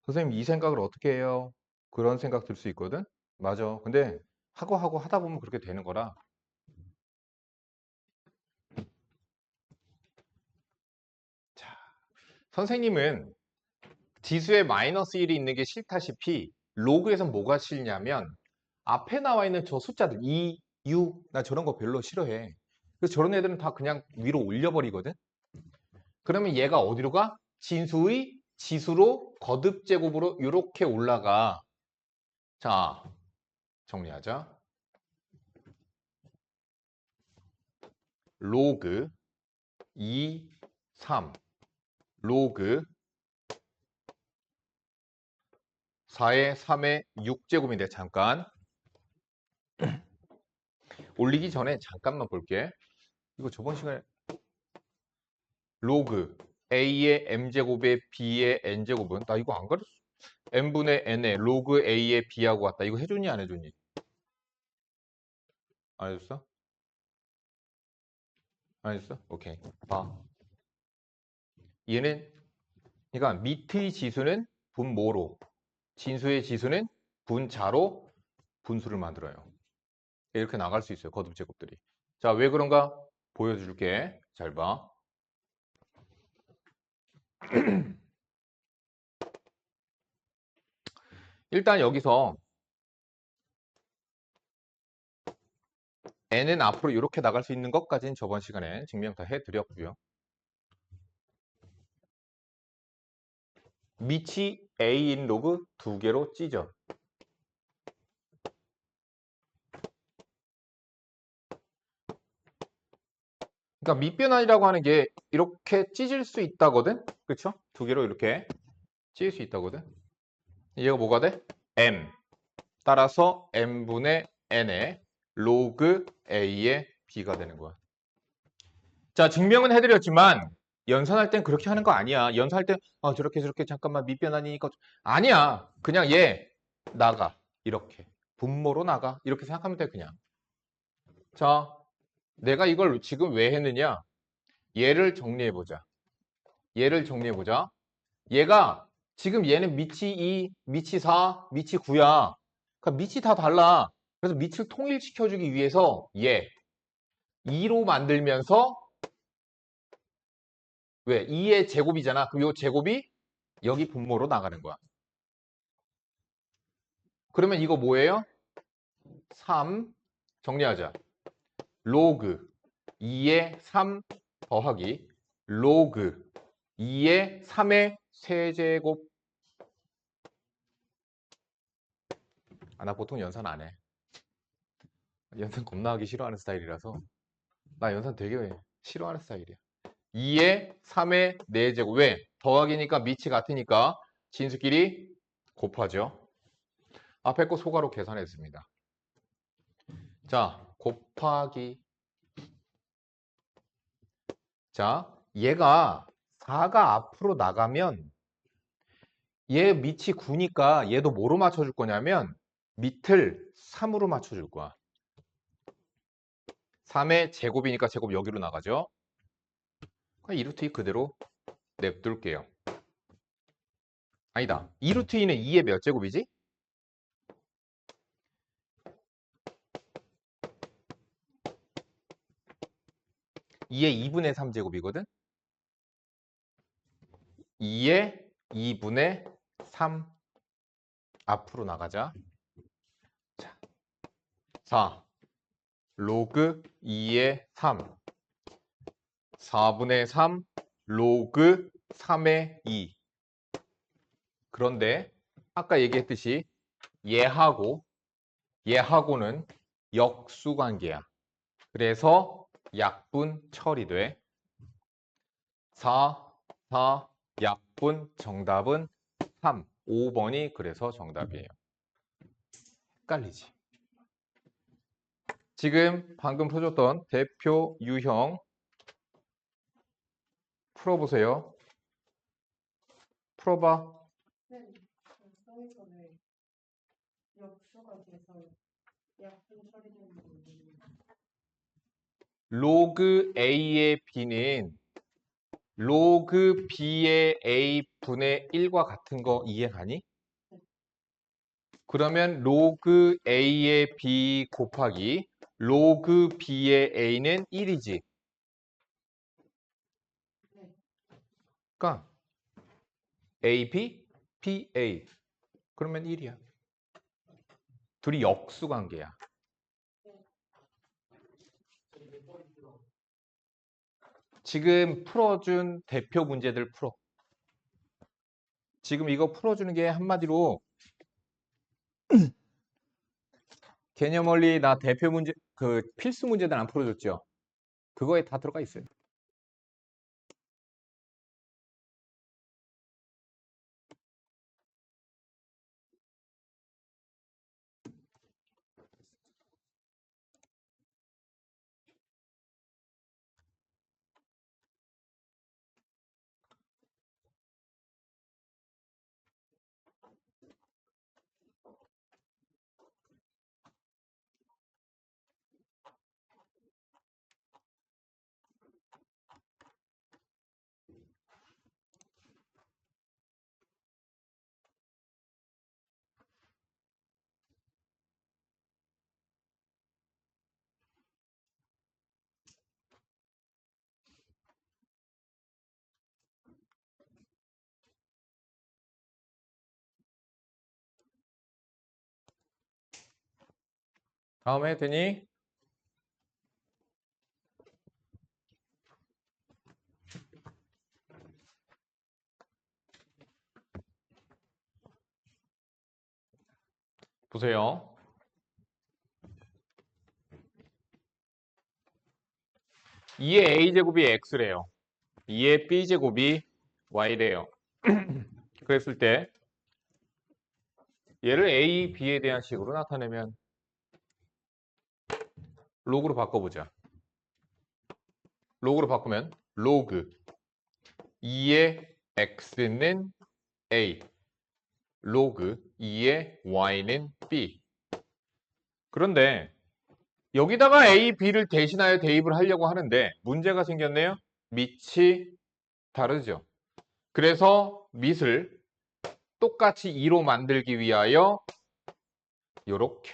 선생님 이 생각을 어떻게 해요? 그런 생각 들 수 있거든? 맞아. 근데 하고 하다 보면 그렇게 되는 거라. 자, 선생님은 지수에 마이너스 1이 있는 게 싫다시피 로그에선 뭐가 싫냐면 앞에 나와 있는 저 숫자들 2, 6, 나 저런 거 별로 싫어해. 그래서 저런 애들은 다 그냥 위로 올려버리거든? 그러면 얘가 어디로 가? 진수의 지수로 거듭 제곱으로 이렇게 올라가. 자, 정리하자. 로그 2, 3, 로그 4의 3의 6제곱인데 잠깐 올리기 전에 잠깐만 볼게. 이거 저번 시간에 로그 A의 M제곱에 B의 N제곱은 나 이거 안 가르쳤어. N분의 N에 로그 A의 B하고 같다. 이거 해줬니 안 해줬니? 안 해줬어? 안 해줬어? 오케이. 봐. 얘는 그러니까 밑의 지수는 분모로 진수의 지수는 분자로 분수를 만들어요. 이렇게 나갈 수 있어요. 거듭 제곱들이. 자, 왜 그런가? 보여줄게. 잘 봐. 일단 여기서 n은 앞으로 이렇게 나갈 수 있는 것까지는 저번 시간에 증명 다 해드렸고요. 밑이 a인 로그 두 개로 찢어. 그러니까 밑변환이라고 하는 게 이렇게 찢을 수 있다거든? 그렇죠? 두 개로 이렇게 찢을 수 있다거든? 얘가 뭐가 돼? m. 따라서 m분의 n의 로그 a의 b가 되는 거야. 자, 증명은 해드렸지만 연산할 땐 그렇게 하는 거 아니야. 연산할 땐 저렇게 잠깐만 밑변환이니까 아니야. 그냥 얘 나가. 이렇게. 분모로 나가. 이렇게 생각하면 돼 그냥. 자, 내가 이걸 지금 왜 했느냐? 얘를 정리해보자. 얘를 정리해보자. 얘가 지금 얘는 밑이 2, 밑이 4, 밑이 9야. 그러니까 밑이 다 달라. 그래서 밑을 통일시켜주기 위해서 얘 2로 만들면서 왜? 2의 제곱이잖아. 그럼 이 제곱이 여기 분모로 나가는 거야. 그러면 이거 뭐예요? 3 정리하자. 로그 2의 3 더하기 로그 2의 3의 세제곱. 나 보통 연산 안 해. 연산 겁나 하기 싫어하는 스타일이라서. 나 연산 되게 싫어하는 스타일이야. 2의 3의 4제곱. 왜? 더하기니까 밑이 같으니까 진수끼리 곱하죠. 앞에 거 소가로 계산했습니다. 자, 곱하기. 자, 얘가 4가 앞으로 나가면 얘 밑이 9니까 얘도 뭐로 맞춰줄 거냐면 밑을 3으로 맞춰줄 거야. 3의 제곱이니까 제곱 여기로 나가죠. 그러니까 2루트 2 그대로 냅둘게요. 아니다. 2루트 2는 2의 몇 제곱이지? 2의 2분의 3제곱이거든? 2의 2분의 3 앞으로 나가자. 자, 4 로그 2의 3 4분의 3 로그 3의 2. 그런데 아까 얘기했듯이 얘하고는 역수관계야. 그래서 약분 처리돼. 4, 4, 약분 정답은 3. 5번이 그래서 정답이에요. 헷갈리지? 지금 방금 풀어줬던 대표 유형 풀어보세요. 풀어봐. 네. 성에서는 역수가 돼서 약분 처리되는 부분이 로그 A의 B는 로그 B의 A 분의 1과 같은 거 이해가니? 그러면 로그 A의 B 곱하기 로그 B의 A는 1이지. 네. 그러니까 AB, BA. 그러면 1이야. 둘이 역수관계야. 지금 풀어준 대표 문제들 풀어. 지금 이거 풀어주는 게 한마디로 개념 원리 나 대표 문제 그 필수 문제들 안 풀어줬죠? 그거에 다 들어가 있어요. 다음에 되니? 보세요. 2의 a제곱이 x래요. 2의 b제곱이 y래요. 그랬을 때 얘를 a, b에 대한 식으로 나타내면 로그로 바꿔보자. 로그로 바꾸면 로그 2의 x는 a, 로그 2의 y는 b. 그런데 여기다가 a, b를 대신하여 대입을 하려고 하는데 문제가 생겼네요. 밑이 다르죠. 그래서 밑을 똑같이 2로 만들기 위하여 요렇게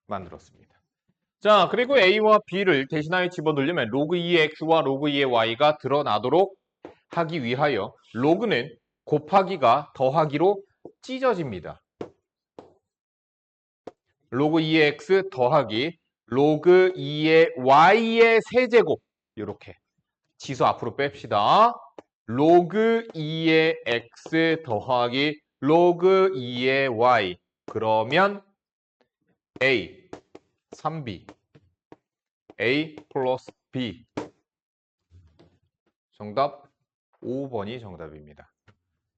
만들었습니다. 자, 그리고 a와 b를 대신하여 집어넣으려면 로그 2의 x와 로그 2의 y가 드러나도록 하기 위하여 로그는 곱하기가 더하기로 찢어집니다. 로그 2의 x 더하기 로그 2의 y의 세제곱 이렇게 지수 앞으로 뺍시다. 로그 2의 x 더하기 로그 2의 y 그러면 a 3b a 플러스 b 정답 5번이 정답입니다.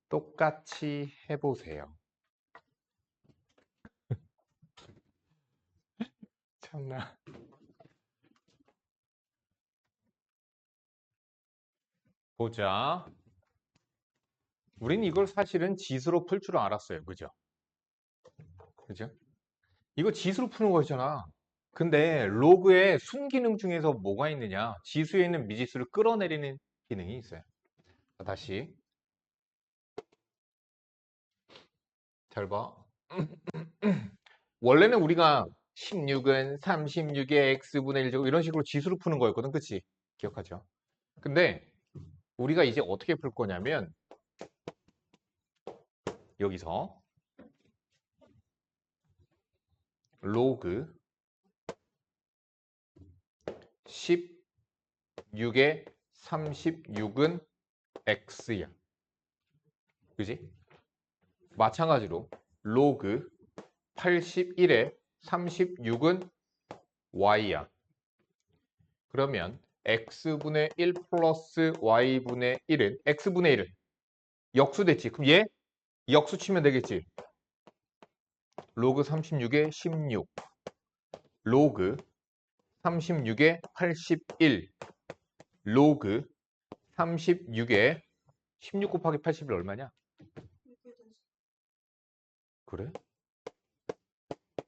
똑같이 해보세요. 참나. 보자. 우린 이걸 사실은 지수로 풀 줄 알았어요. 그죠? 그죠? 이거 지수로 푸는 거잖아. 근데 로그의 순기능 중에서 뭐가 있느냐? 지수에 있는 미지수를 끌어내리는 기능이 있어요. 자, 다시. 잘 봐. 원래는 우리가 16은 36의 x분의 1제곱 이런 식으로 지수로 푸는 거였거든. 그치? 기억하죠? 근데 우리가 이제 어떻게 풀 거냐면 여기서 로그 16의 36은 x야. 그지? 마찬가지로 로그 81의 36은 y야. 그러면 x분의 1 플러스 y분의 1은 x분의 1은 역수됐지. 그럼 얘 역수 치면 되겠지. 로그 36의 16 로그 36의 81 로그 36의 16 곱하기 81 얼마냐? 그래?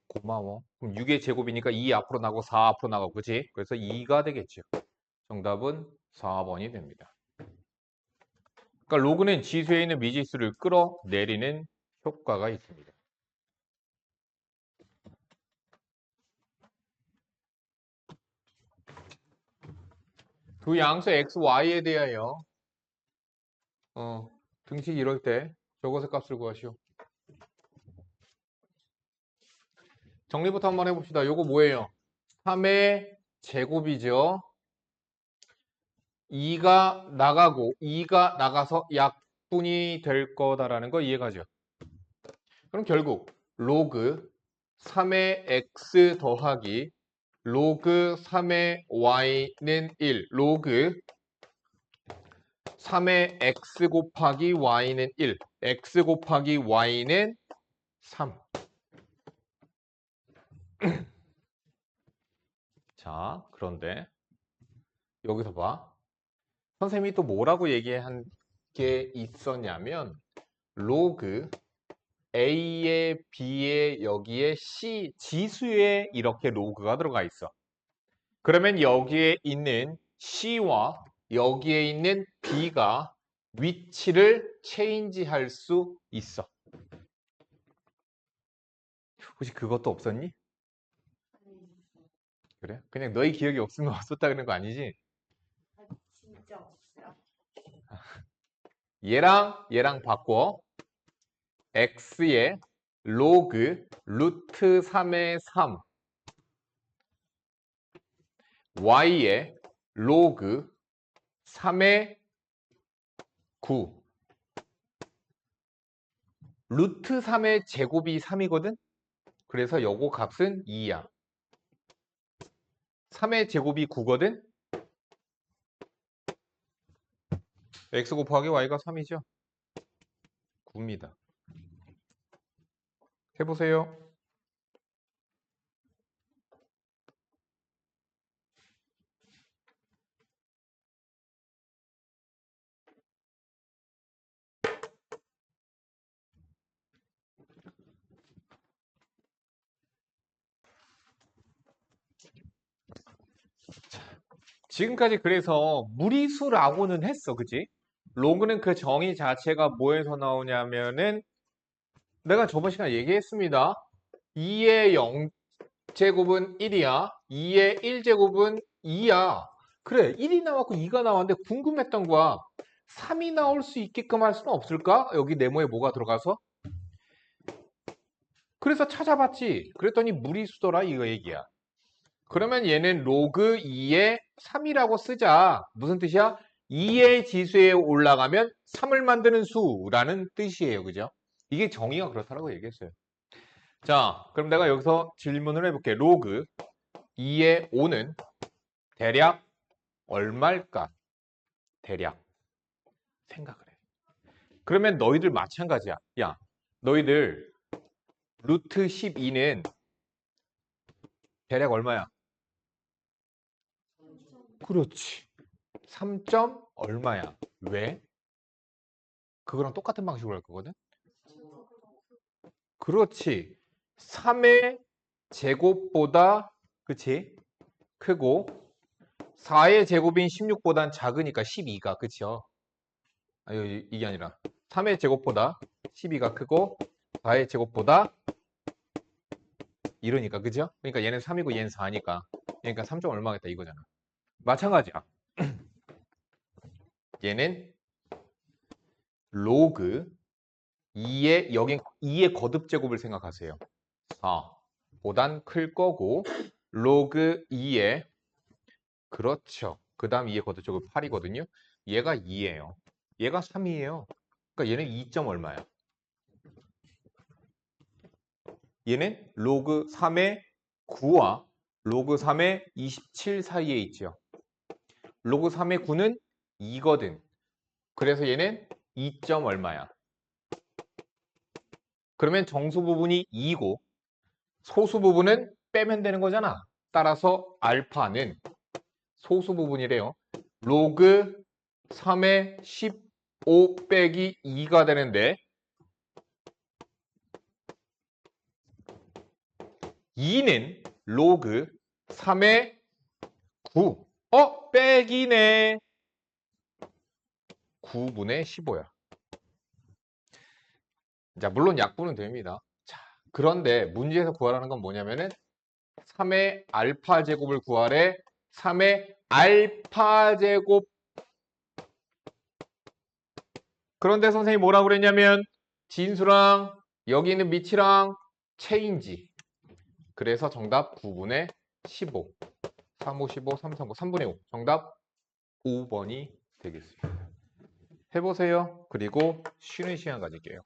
고마워. 그럼 6의 제곱이니까 2 앞으로 나가고 4 앞으로 나가고 그치? 그래서 2가 되겠죠. 정답은 4번이 됩니다. 그러니까 로그는 지수에 있는 미지수를 끌어내리는 효과가 있습니다. 두 양수 x, y에 대하여 등식 이럴 때 저것의 값을 구하시오. 정리부터 한번 해봅시다. 요거 뭐예요? 3의 제곱이죠. 2가 나가고 2가 나가서 약분이 될 거다라는 거 이해가죠? 그럼 결국 로그 3의 x 더하기 로그 3의 y는 1 로그 3의 x 곱하기 y는 1 x 곱하기 y는 3 자, 그런데 여기서 봐. 선생님이 또 뭐라고 얘기한 게 있었냐면 로그 A에 B에 여기에 C 지수에 이렇게 로그가 들어가 있어. 그러면 여기에 있는 C와 여기에 있는 B가 위치를 체인지할 수 있어. 혹시 그것도 없었니? 그래? 그냥 너희 기억이 없으면 없었다는 거 아니지? 진짜 없어요. 얘랑 바꿔. x의 로그 루트 3의 3 y의 로그 3의 9 루트 3의 제곱이 3이거든? 그래서 요거 값은 2야. 3의 제곱이 9거든? x 곱하기 y가 3이죠? 9입니다. 해보세요. 지금까지 그래서 무리수라고는 했어. 그치? 로그는 그 정의 자체가 뭐에서 나오냐면은 내가 저번 시간에 얘기했습니다. 2의 0제곱은 1이야. 2의 1제곱은 2야. 그래, 1이 나왔고 2가 나왔는데 궁금했던 거야. 3이 나올 수 있게끔 할 수는 없을까? 여기 네모에 뭐가 들어가서? 그래서 찾아봤지. 그랬더니 무리수더라 이거 얘기야. 그러면 얘는 로그 2의 3이라고 쓰자. 무슨 뜻이야? 2의 지수에 올라가면 3을 만드는 수라는 뜻이에요. 그죠? 이게 정의가 그렇다고 얘기했어요. 자, 그럼 내가 여기서 질문을 해볼게. 로그 2의 5는 대략 얼마일까? 대략 생각을 해. 그러면 너희들 마찬가지야. 야, 너희들 루트 12는 대략 얼마야? 그렇지. 3점 얼마야? 왜? 그거랑 똑같은 방식으로 할 거거든? 그렇지. 3의 제곱보다 그치? 크고 4의 제곱인 16보단 작으니까 12가 그쵸? 아니 이게 아니라 3의 제곱보다 12가 크고 4의 제곱보다 이러니까, 그죠? 그러니까 얘는 3이고 얘는 4니까. 그러니까 3점 얼마겠다 이거잖아. 마찬가지야. 얘는 로그 2의 여긴 2의 거듭 제곱을 생각하세요. 4보단 클 거고 로그 2의 그렇죠. 그 다음 2의 거듭 제곱 8이거든요. 얘가 2예요. 얘가 3이에요. 그러니까 얘는 2점 얼마야? 얘는 로그 3의 9와 로그 3의 27 사이에 있죠. 로그 3의 9는 2거든. 그래서 얘는 2점 얼마야? 그러면 정수 부분이 2고 소수 부분은 빼면 되는 거잖아. 따라서 알파는 소수 부분이래요. 로그 3의 15 빼기 2가 되는데 2는 로그 3의 9. 빼기네. 9분의 15야. 자, 물론 약분은 됩니다. 자, 그런데 문제에서 구하라는 건 뭐냐면은 3의 알파 제곱을 구하래. 3의 알파 제곱. 그런데 선생님이 뭐라고 그랬냐면 진수랑 여기 있는 밑이랑 체인지. 그래서 정답 9분의 15. 3, 5, 15, 3, 3, 5, 3분의 5. 정답 5번이 되겠습니다. 해보세요. 그리고 쉬는 시간 가질게요.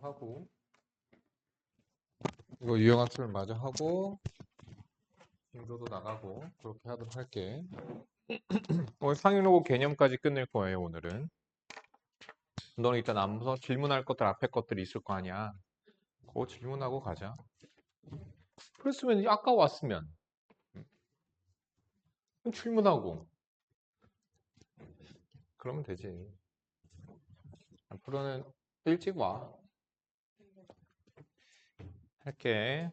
하고 이거 유형학습을 마저 하고 인도도 나가고 그렇게 하도록 할게. 오늘 상용로고 개념까지 끝낼 거예요. 오늘은 너는 일단 앞서 질문할 것들 앞에 것들이 있을 거 아니야. 그거 질문하고 가자. 그랬으면 아까 왔으면 질문하고 그러면 되지. 앞으로는 일찍 와. 할게.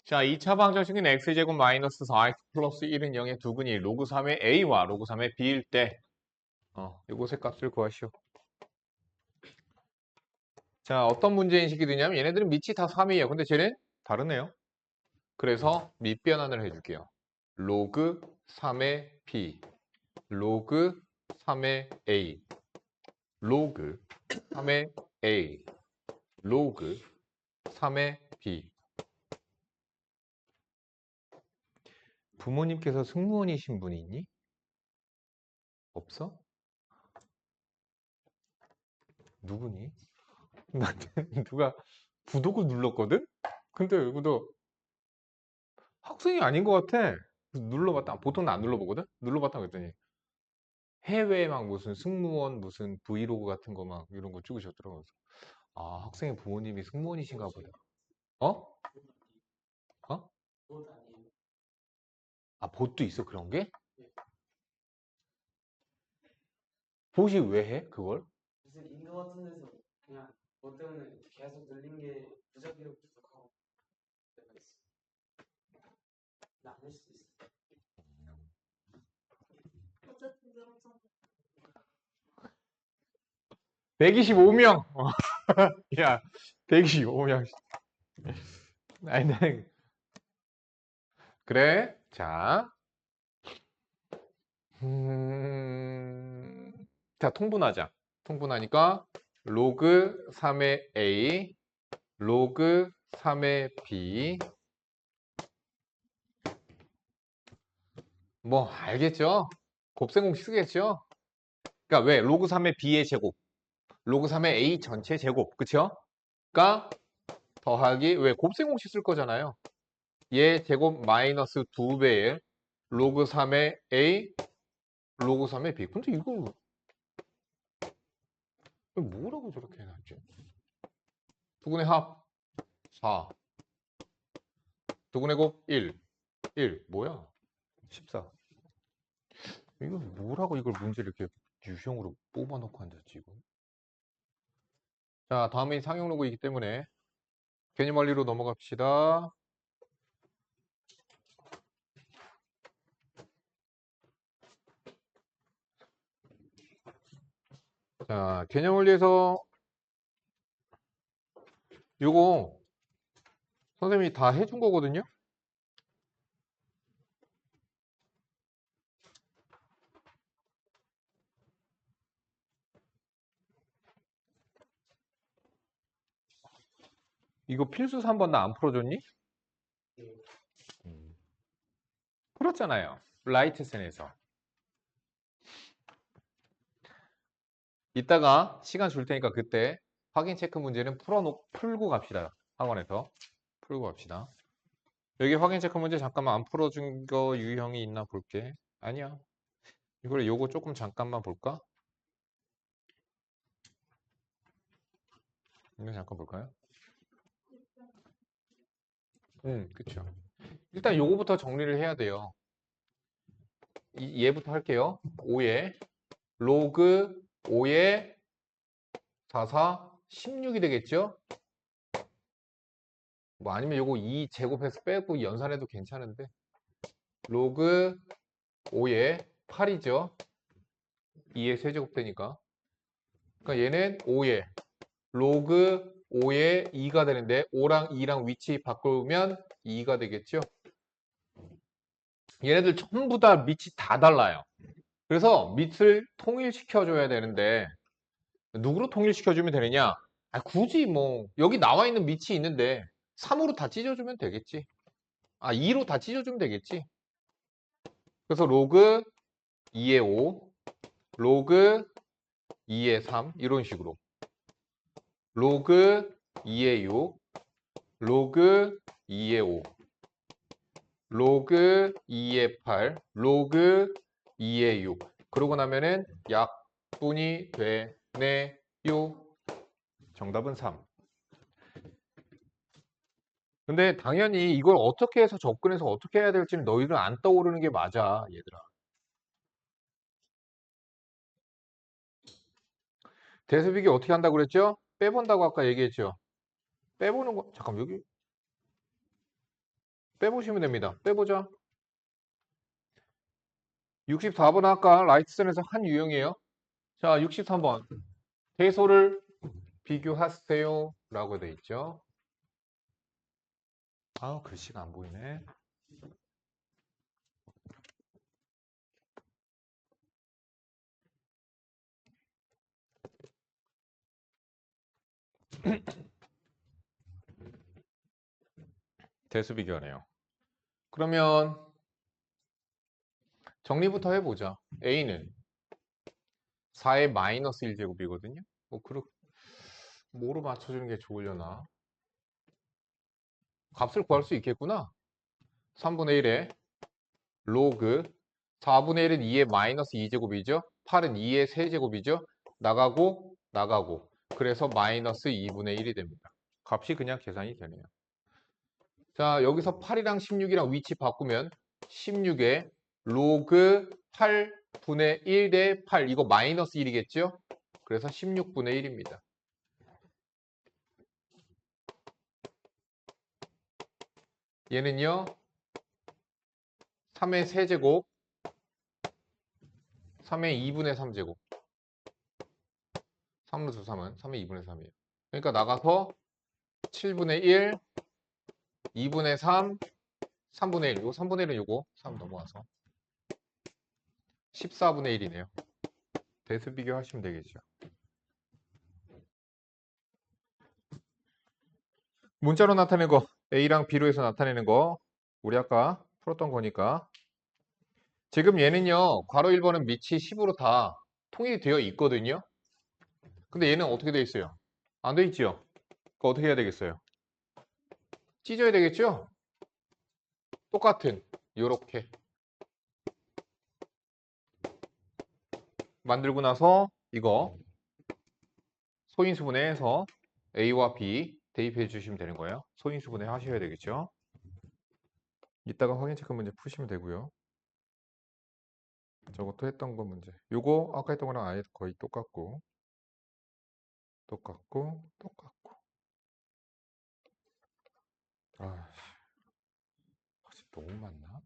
자, 2차 방정식은 x제곱 마이너스 4x 플러스 1은 0의 두근이 로그 3의 a와 로그 3의 b일 때 이곳의 값을 구하시오. 자, 어떤 문제 인식이 되냐면 얘네들은 밑이 다 3이에요. 근데 쟤는 다르네요. 그래서 밑변환을 해줄게요. 로그 3의 b, 로그 3의 a, 로그 3의 a, 로그 3의 b. 부모님께서 승무원이신 분이 있니? 없어? 누구니? 나한테 누가 구독을 눌렀거든? 근데 여기도 학생이 아닌 것 같아. 그래서 눌러봤다. 보통 안 눌러보거든? 눌러봤다 그랬더니 해외 막 무슨 승무원 무슨 브이로그 같은 거 막 이런 거 찍으셨더라고요. 그래서 아, 학생의 부모님이 승무원이신가 보다. 어? 어? 아, 봇도 있어 그런 게? 봇이 왜 해? 그걸? 무슨 인도 같은 데서 그냥 뭐 때문에 계속 늘린 게 무작위로 부족하고 때가 있어. 근데 아닐 수도 있어. 어쨌든 그렇잖아. 125명. 야, 125명. 아니, 난 그래. 자, 자, 통분하자. 통분하니까 로그 3의 a, 로그 3의 b. 뭐 알겠죠? 곱셈공식 쓰겠죠? 그러니까 왜? 로그 3의 b의 제곱, 로그 3의 a 전체 제곱, 그쵸? 그러니까 더하기 왜? 곱셈공식 쓸 거잖아요. 얘 제곱 마이너스 2배의 로그 3의 a, 로그 3의 b. 근데 이거 뭐라고 저렇게 해놨지? 두근의 합 4, 두근의 곱 1, 1 뭐야? 14. 이거 뭐라고 이걸 문제를 이렇게 유형으로 뽑아놓고 앉았지 이거? 자, 다음에 상용 로그이기 때문에 개념 원리로 넘어갑시다. 자, 개념 원리에서 요거 선생님이 다 해준 거거든요. 이거 필수 3번 나 안 풀어줬니? 풀었잖아요. 라이트센에서. 이따가 시간 줄 테니까 그때 확인 체크 문제는 풀고 갑시다. 학원에서. 풀고 갑시다. 여기 확인 체크 문제 잠깐만 안 풀어준 거 유형이 있나 볼게. 아니야. 이걸 요거 조금 잠깐만 볼까? 이거 잠깐 볼까요? 그쵸. 일단 요거부터 정리를 해야 돼요. 얘부터 할게요. 5에 로그 5에 44, 16이 되겠죠? 뭐 아니면 요거 2 제곱해서 빼고 연산해도 괜찮은데 로그 5에 8이죠. 2의 세제곱 되니까. 그러니까 얘는 5에 로그 5에 2가 되는데 5랑 2랑 위치 바꾸면 2가 되겠죠. 얘네들 전부 다 밑이 다 달라요. 그래서 밑을 통일시켜줘야 되는데 누구로 통일시켜주면 되느냐? 아, 굳이 뭐 여기 나와 있는 밑이 있는데 3으로 다 찢어주면 되겠지. 아, 2로 다 찢어주면 되겠지. 그래서 로그 2의 5 로그 2의 3 이런 식으로 로그 2의 6 로그 2의 5 로그 2의 8 로그 2의 6 그러고 나면은 약분이 되네요. 정답은 3. 근데 당연히 이걸 어떻게 해서 접근해서 어떻게 해야 될지는 너희들은 안 떠오르는 게 맞아, 얘들아. 대수비기 어떻게 한다고 그랬죠? 빼본다고 아까 얘기했죠? 빼보는 거, 잠깐 여기 빼보시면 됩니다. 빼보자. 64번 아까 라이트선에서 한 유형이에요. 자, 63번. 대소를 비교하세요. 라고 돼 있죠. 아우, 글씨가 안 보이네. 대수 비교하네요. 그러면 정리부터 해보자. A는 4의 마이너스 1제곱이거든요. 뭐로 맞춰주는 게 좋으려나? 값을 구할 수 있겠구나. 3분의 1에 로그 4분의 1은 2의 마이너스 2제곱이죠. 8은 2의 세제곱이죠. 나가고 나가고 그래서 마이너스 2분의 1이 됩니다. 값이 그냥 계산이 되네요. 자, 여기서 8이랑 16이랑 위치 바꾸면 16에 로그 8분의 1대 8 이거 마이너스 1이겠죠? 그래서 16분의 1입니다. 얘는요 3의 세제곱 3의 2분의 3제곱 3루트 3은 3의 2분의 3이에요. 그러니까 나가서 7분의 1 2분의 3 3분의 1 요거 3분의 1은 요거 3 넘어와서 14분의 1이네요. 대수 비교하시면 되겠죠. 문자로 나타낸 거 A랑 B로 해서 나타내는 거 우리 아까 풀었던 거니까 지금 얘는요 괄호 1번은 밑이 10으로 다 통일이 되어 있거든요. 근데 얘는 어떻게 되어 있어요? 안 되어 있죠? 그거 어떻게 해야 되겠어요? 찢어야 되겠죠? 똑같은 요렇게 만들고 나서 이거 소인수분해해서 A와 B 대입해 주시면 되는 거예요. 소인수분해 하셔야 되겠죠? 이따가 확인 체크 문제 푸시면 되고요. 저것도 했던 거 문제. 요거 아까 했던 거랑 아예 거의 똑같고 똑같고 아, 혹시 너무 많나?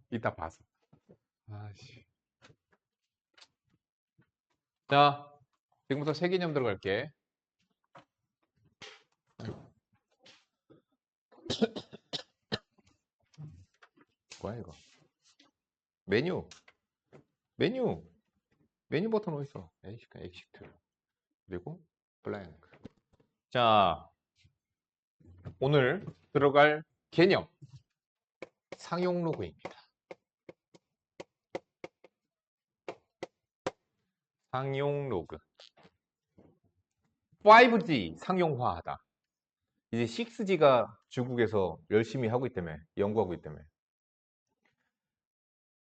이따 봐서. 아씨. 자, 지금부터 세 개념 들어갈게. 뭐야 이거? 메뉴 버튼 어디 있어? 엑시트 그리고 블랭크. 자, 오늘 들어갈 개념 상용 로그입니다. 상용 로그 5G 상용화하다. 이제 6G가 중국에서 열심히 하고 있다며 연구하고 있다며.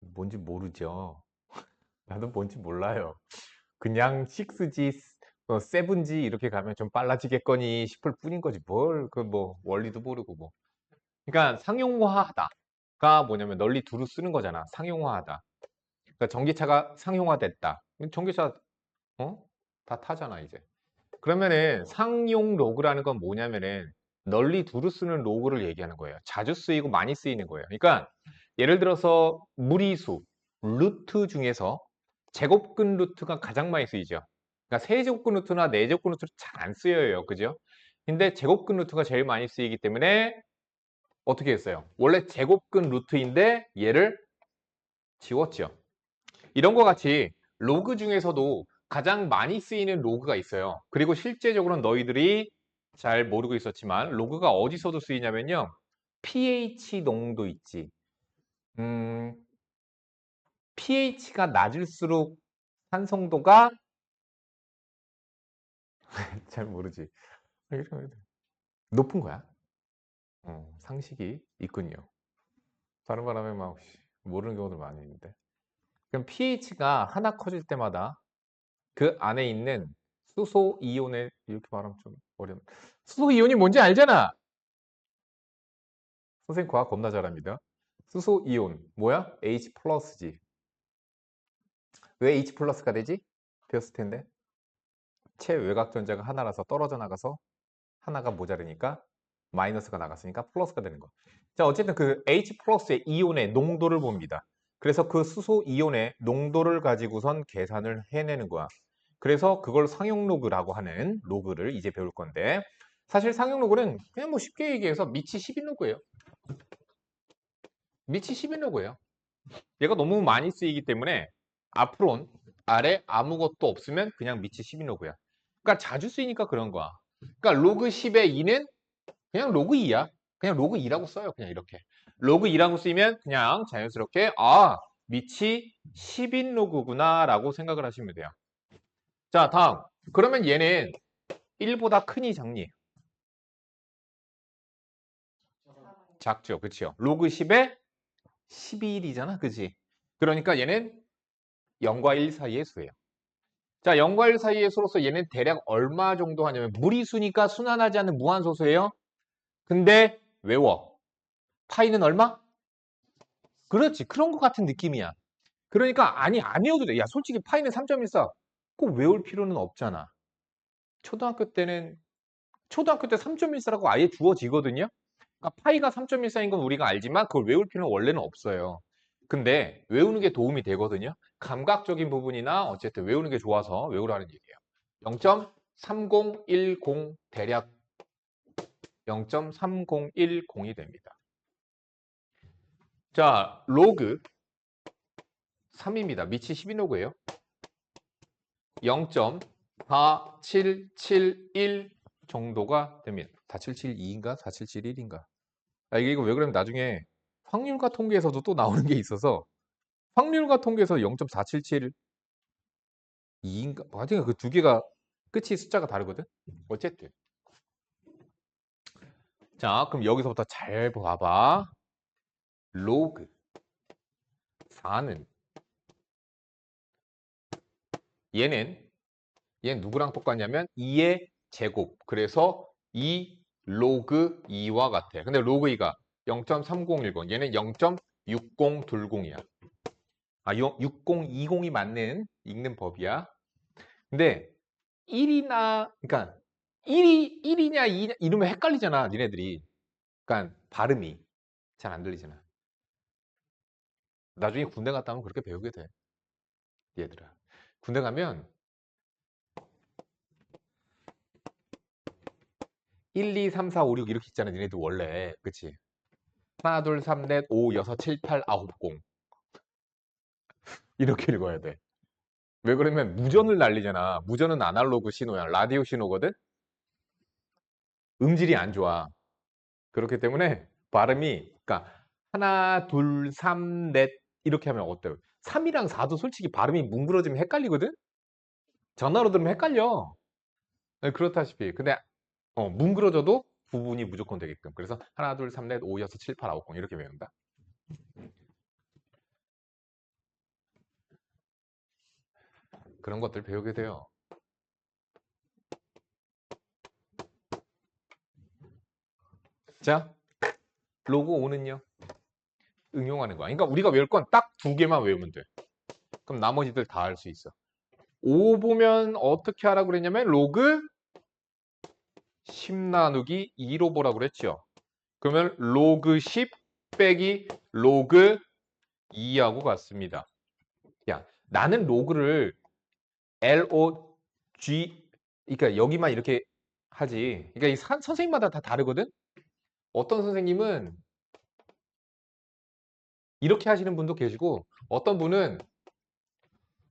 뭔지 모르죠. 나도 뭔지 몰라요. 그냥 6G, 7G 이렇게 가면 좀 빨라지겠거니 싶을 뿐인 거지. 뭐 원리도 모르고 뭐. 그러니까 상용화하다가 뭐냐면 널리 두루 쓰는 거잖아. 상용화하다. 그러니까 전기차가 상용화됐다. 전기차 다 타잖아 이제. 그러면은 상용 로그라는 건 뭐냐면은 널리 두루 쓰는 로그를 얘기하는 거예요. 자주 쓰이고 많이 쓰이는 거예요. 그러니까 예를 들어서 무리수, 루트 중에서 제곱근 루트가 가장 많이 쓰이죠. 그러니까 세제곱근 루트나 네제곱근 루트는 잘 안 쓰여요. 그죠? 근데 제곱근 루트가 제일 많이 쓰이기 때문에 어떻게 했어요? 원래 제곱근 루트인데 얘를 지웠죠. 이런 거 같이 로그 중에서도 가장 많이 쓰이는 로그가 있어요. 그리고 실제적으로는 너희들이 잘 모르고 있었지만 로그가 어디서도 쓰이냐면요. pH 농도 있지. pH가 낮을수록 산성도가 잘 모르지. 높은 거야. 상식이 있군요. 다른 바람에 막 모르는 경우도 많이 있는데. 그럼 pH가 하나 커질 때마다 그 안에 있는 수소 이온의 이렇게 말하면 좀 어려운. 수소 이온이 뭔지 알잖아. 선생님 과학 겁나 잘합니다. 수소 이온 뭐야? H 플러스지. 왜 H 플러스가 되지? 배웠을 텐데. 최외곽 전자가 하나라서 떨어져 나가서 하나가 모자르니까 마이너스가 나갔으니까 플러스가 되는 거. 자, 어쨌든 그 H 플러스의 이온의 농도를 봅니다. 그래서 그 수소 이온의 농도를 가지고선 계산을 해내는 거야. 그래서 그걸 상용 로그라고 하는 로그를 이제 배울 건데, 사실 상용 로그는 그냥 뭐 쉽게 얘기해서 미치 10인 로그예요. 미치 10인 로그예요. 얘가 너무 많이 쓰이기 때문에 앞으로는 아래 아무것도 없으면 그냥 미치 10인 로그야. 그러니까 자주 쓰이니까 그런 거야. 그러니까 로그 10의 2는 그냥 로그 2야. 그냥 로그 2라고 써요. 그냥 이렇게. 로그 2라고 쓰이면 그냥 자연스럽게 미치 10인 로그구나 라고 생각을 하시면 돼요. 자, 다음. 그러면 얘는 1보다 크니 작니? 작죠. 그렇죠. 로그 10에 11이잖아. 그치? 그러니까 얘는 0과 1 사이의 수예요. 자, 0과 1 사이의 수로서 얘는 대략 얼마 정도 하냐면 무리수니까 순환하지 않는 무한소수예요. 근데 외워. 파이는 얼마? 그렇지. 그런 것 같은 느낌이야. 그러니까 아니 안 외워도 돼. 야, 솔직히 파이는 3.14. 꼭 외울 필요는 없잖아. 초등학교 때 3.14라고 아예 주어지거든요. 그러니까 파이가 3.14인 건 우리가 알지만 그걸 외울 필요는 원래는 없어요. 근데 외우는 게 도움이 되거든요. 감각적인 부분이나 어쨌든 외우는 게 좋아서 외우라는 얘기예요. 0.3010 대략 0.3010이 됩니다. 자, 로그 3입니다. 미치 12로그예요. 0.4771 정도가 됩니다. 4772인가? 4771인가? 이거 왜 그러면 나중에 확률과 통계에서도 또 나오는 게 있어서 확률과 통계에서 0.4772인가? 하여튼 그 두 개가 끝이 숫자가 다르거든? 어쨌든. 자, 그럼 여기서부터 잘 봐봐. 로그 4는 얘는 누구랑 똑같냐면 2의 제곱. 그래서 2 로그 2와 같아. 근데 로그 2가 0.3010. 얘는 0.6020이야. 6020이 맞는 읽는 법이야. 근데 1이나 그러니까 1이냐 2냐 이러면 헷갈리잖아, 니네들이. 그러니까 발음이 잘 안 들리잖아. 나중에 군대 갔다 오면 그렇게 배우게 돼. 얘들아. 군대 가면 1, 2, 3, 4, 5, 6 이렇게 있잖아. 니네들 원래. 그치? 하나, 둘, 3, 넷, 5, 6, 7, 8, 9, 0. 이렇게 읽어야 돼. 왜 그러면 무전을 날리잖아. 무전은 아날로그 신호야. 라디오 신호거든? 음질이 안 좋아. 그렇기 때문에 발음이, 그러니까 하나, 둘, 3, 넷 이렇게 하면 어때요? 3이랑 4도 솔직히 발음이 뭉그러지면 헷갈리거든? 전화로 들으면 헷갈려. 네, 그렇다시피. 근데 뭉그러져도 부분이 무조건 되게끔. 그래서 하나, 둘, 3, 넷, 5, 6, 7, 8, 9, 0 이렇게 외운다. 그런 것들 배우게 돼요. 자, 로그 5는요. 응용하는 거야. 그러니까 우리가 외울 건 딱 두 개만 외우면 돼. 그럼 나머지들 다 할 수 있어. 5 보면 어떻게 하라고 그랬냐면 로그 10 나누기 2로 보라고 그랬죠. 그러면 로그 10 빼기 로그 2하고 같습니다. 야, 나는 로그를 LOG 그러니까 여기만 이렇게 하지. 그러니까 이 선생님마다 다 다르거든. 어떤 선생님은 이렇게 하시는 분도 계시고 어떤 분은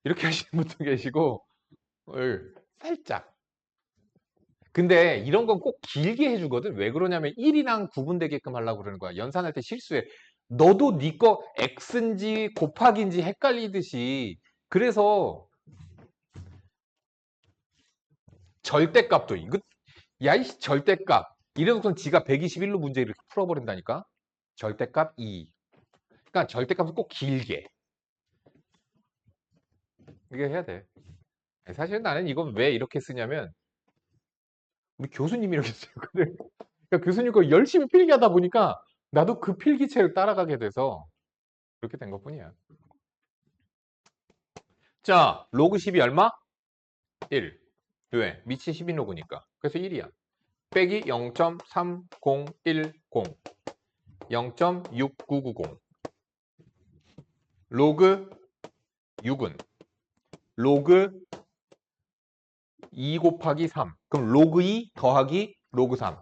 이렇게 하시는 분도 계시고 살짝 근데 이런 건 꼭 길게 해주거든. 왜 그러냐면 1이랑 구분되게끔 하려고 그러는 거야. 연산할 때 실수해. 너도 네 거 x인지 곱하기인지 헷갈리듯이. 그래서 절대값도 이거 야이 절대값 이래놓고선 지가 121로 문제 이렇게 풀어버린다니까. 절대값 2. 그러니까 절대값은 꼭 길게 이게 해야 돼. 사실 나는 이건 왜 이렇게 쓰냐면 우리 교수님이 이렇게 쓰거든. 그러니까 교수님 거 열심히 필기하다 보니까 나도 그 필기체를 따라가게 돼서 그렇게 된 것뿐이야. 자, 로그 10이 얼마? 1. 왜? 밑이 10인 로그니까. 그래서 1이야. 빼기 0.3010, 0.6990. 로그 6은 로그 2 곱하기 3. 그럼 로그 2 더하기 로그 3.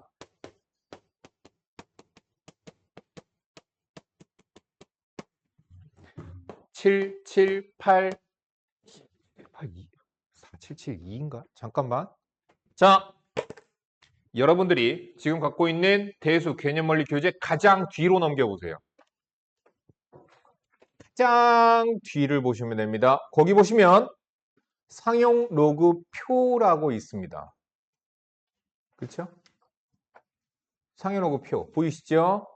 7, 7, 8, 4772인가? 잠깐만. 자, 여러분들이 지금 갖고 있는 대수 개념원리 교재 가장 뒤로 넘겨보세요. 가장 뒤를 보시면 됩니다. 거기 보시면 상용 로그 표라고 있습니다. 그렇죠? 상용 로그 표 보이시죠?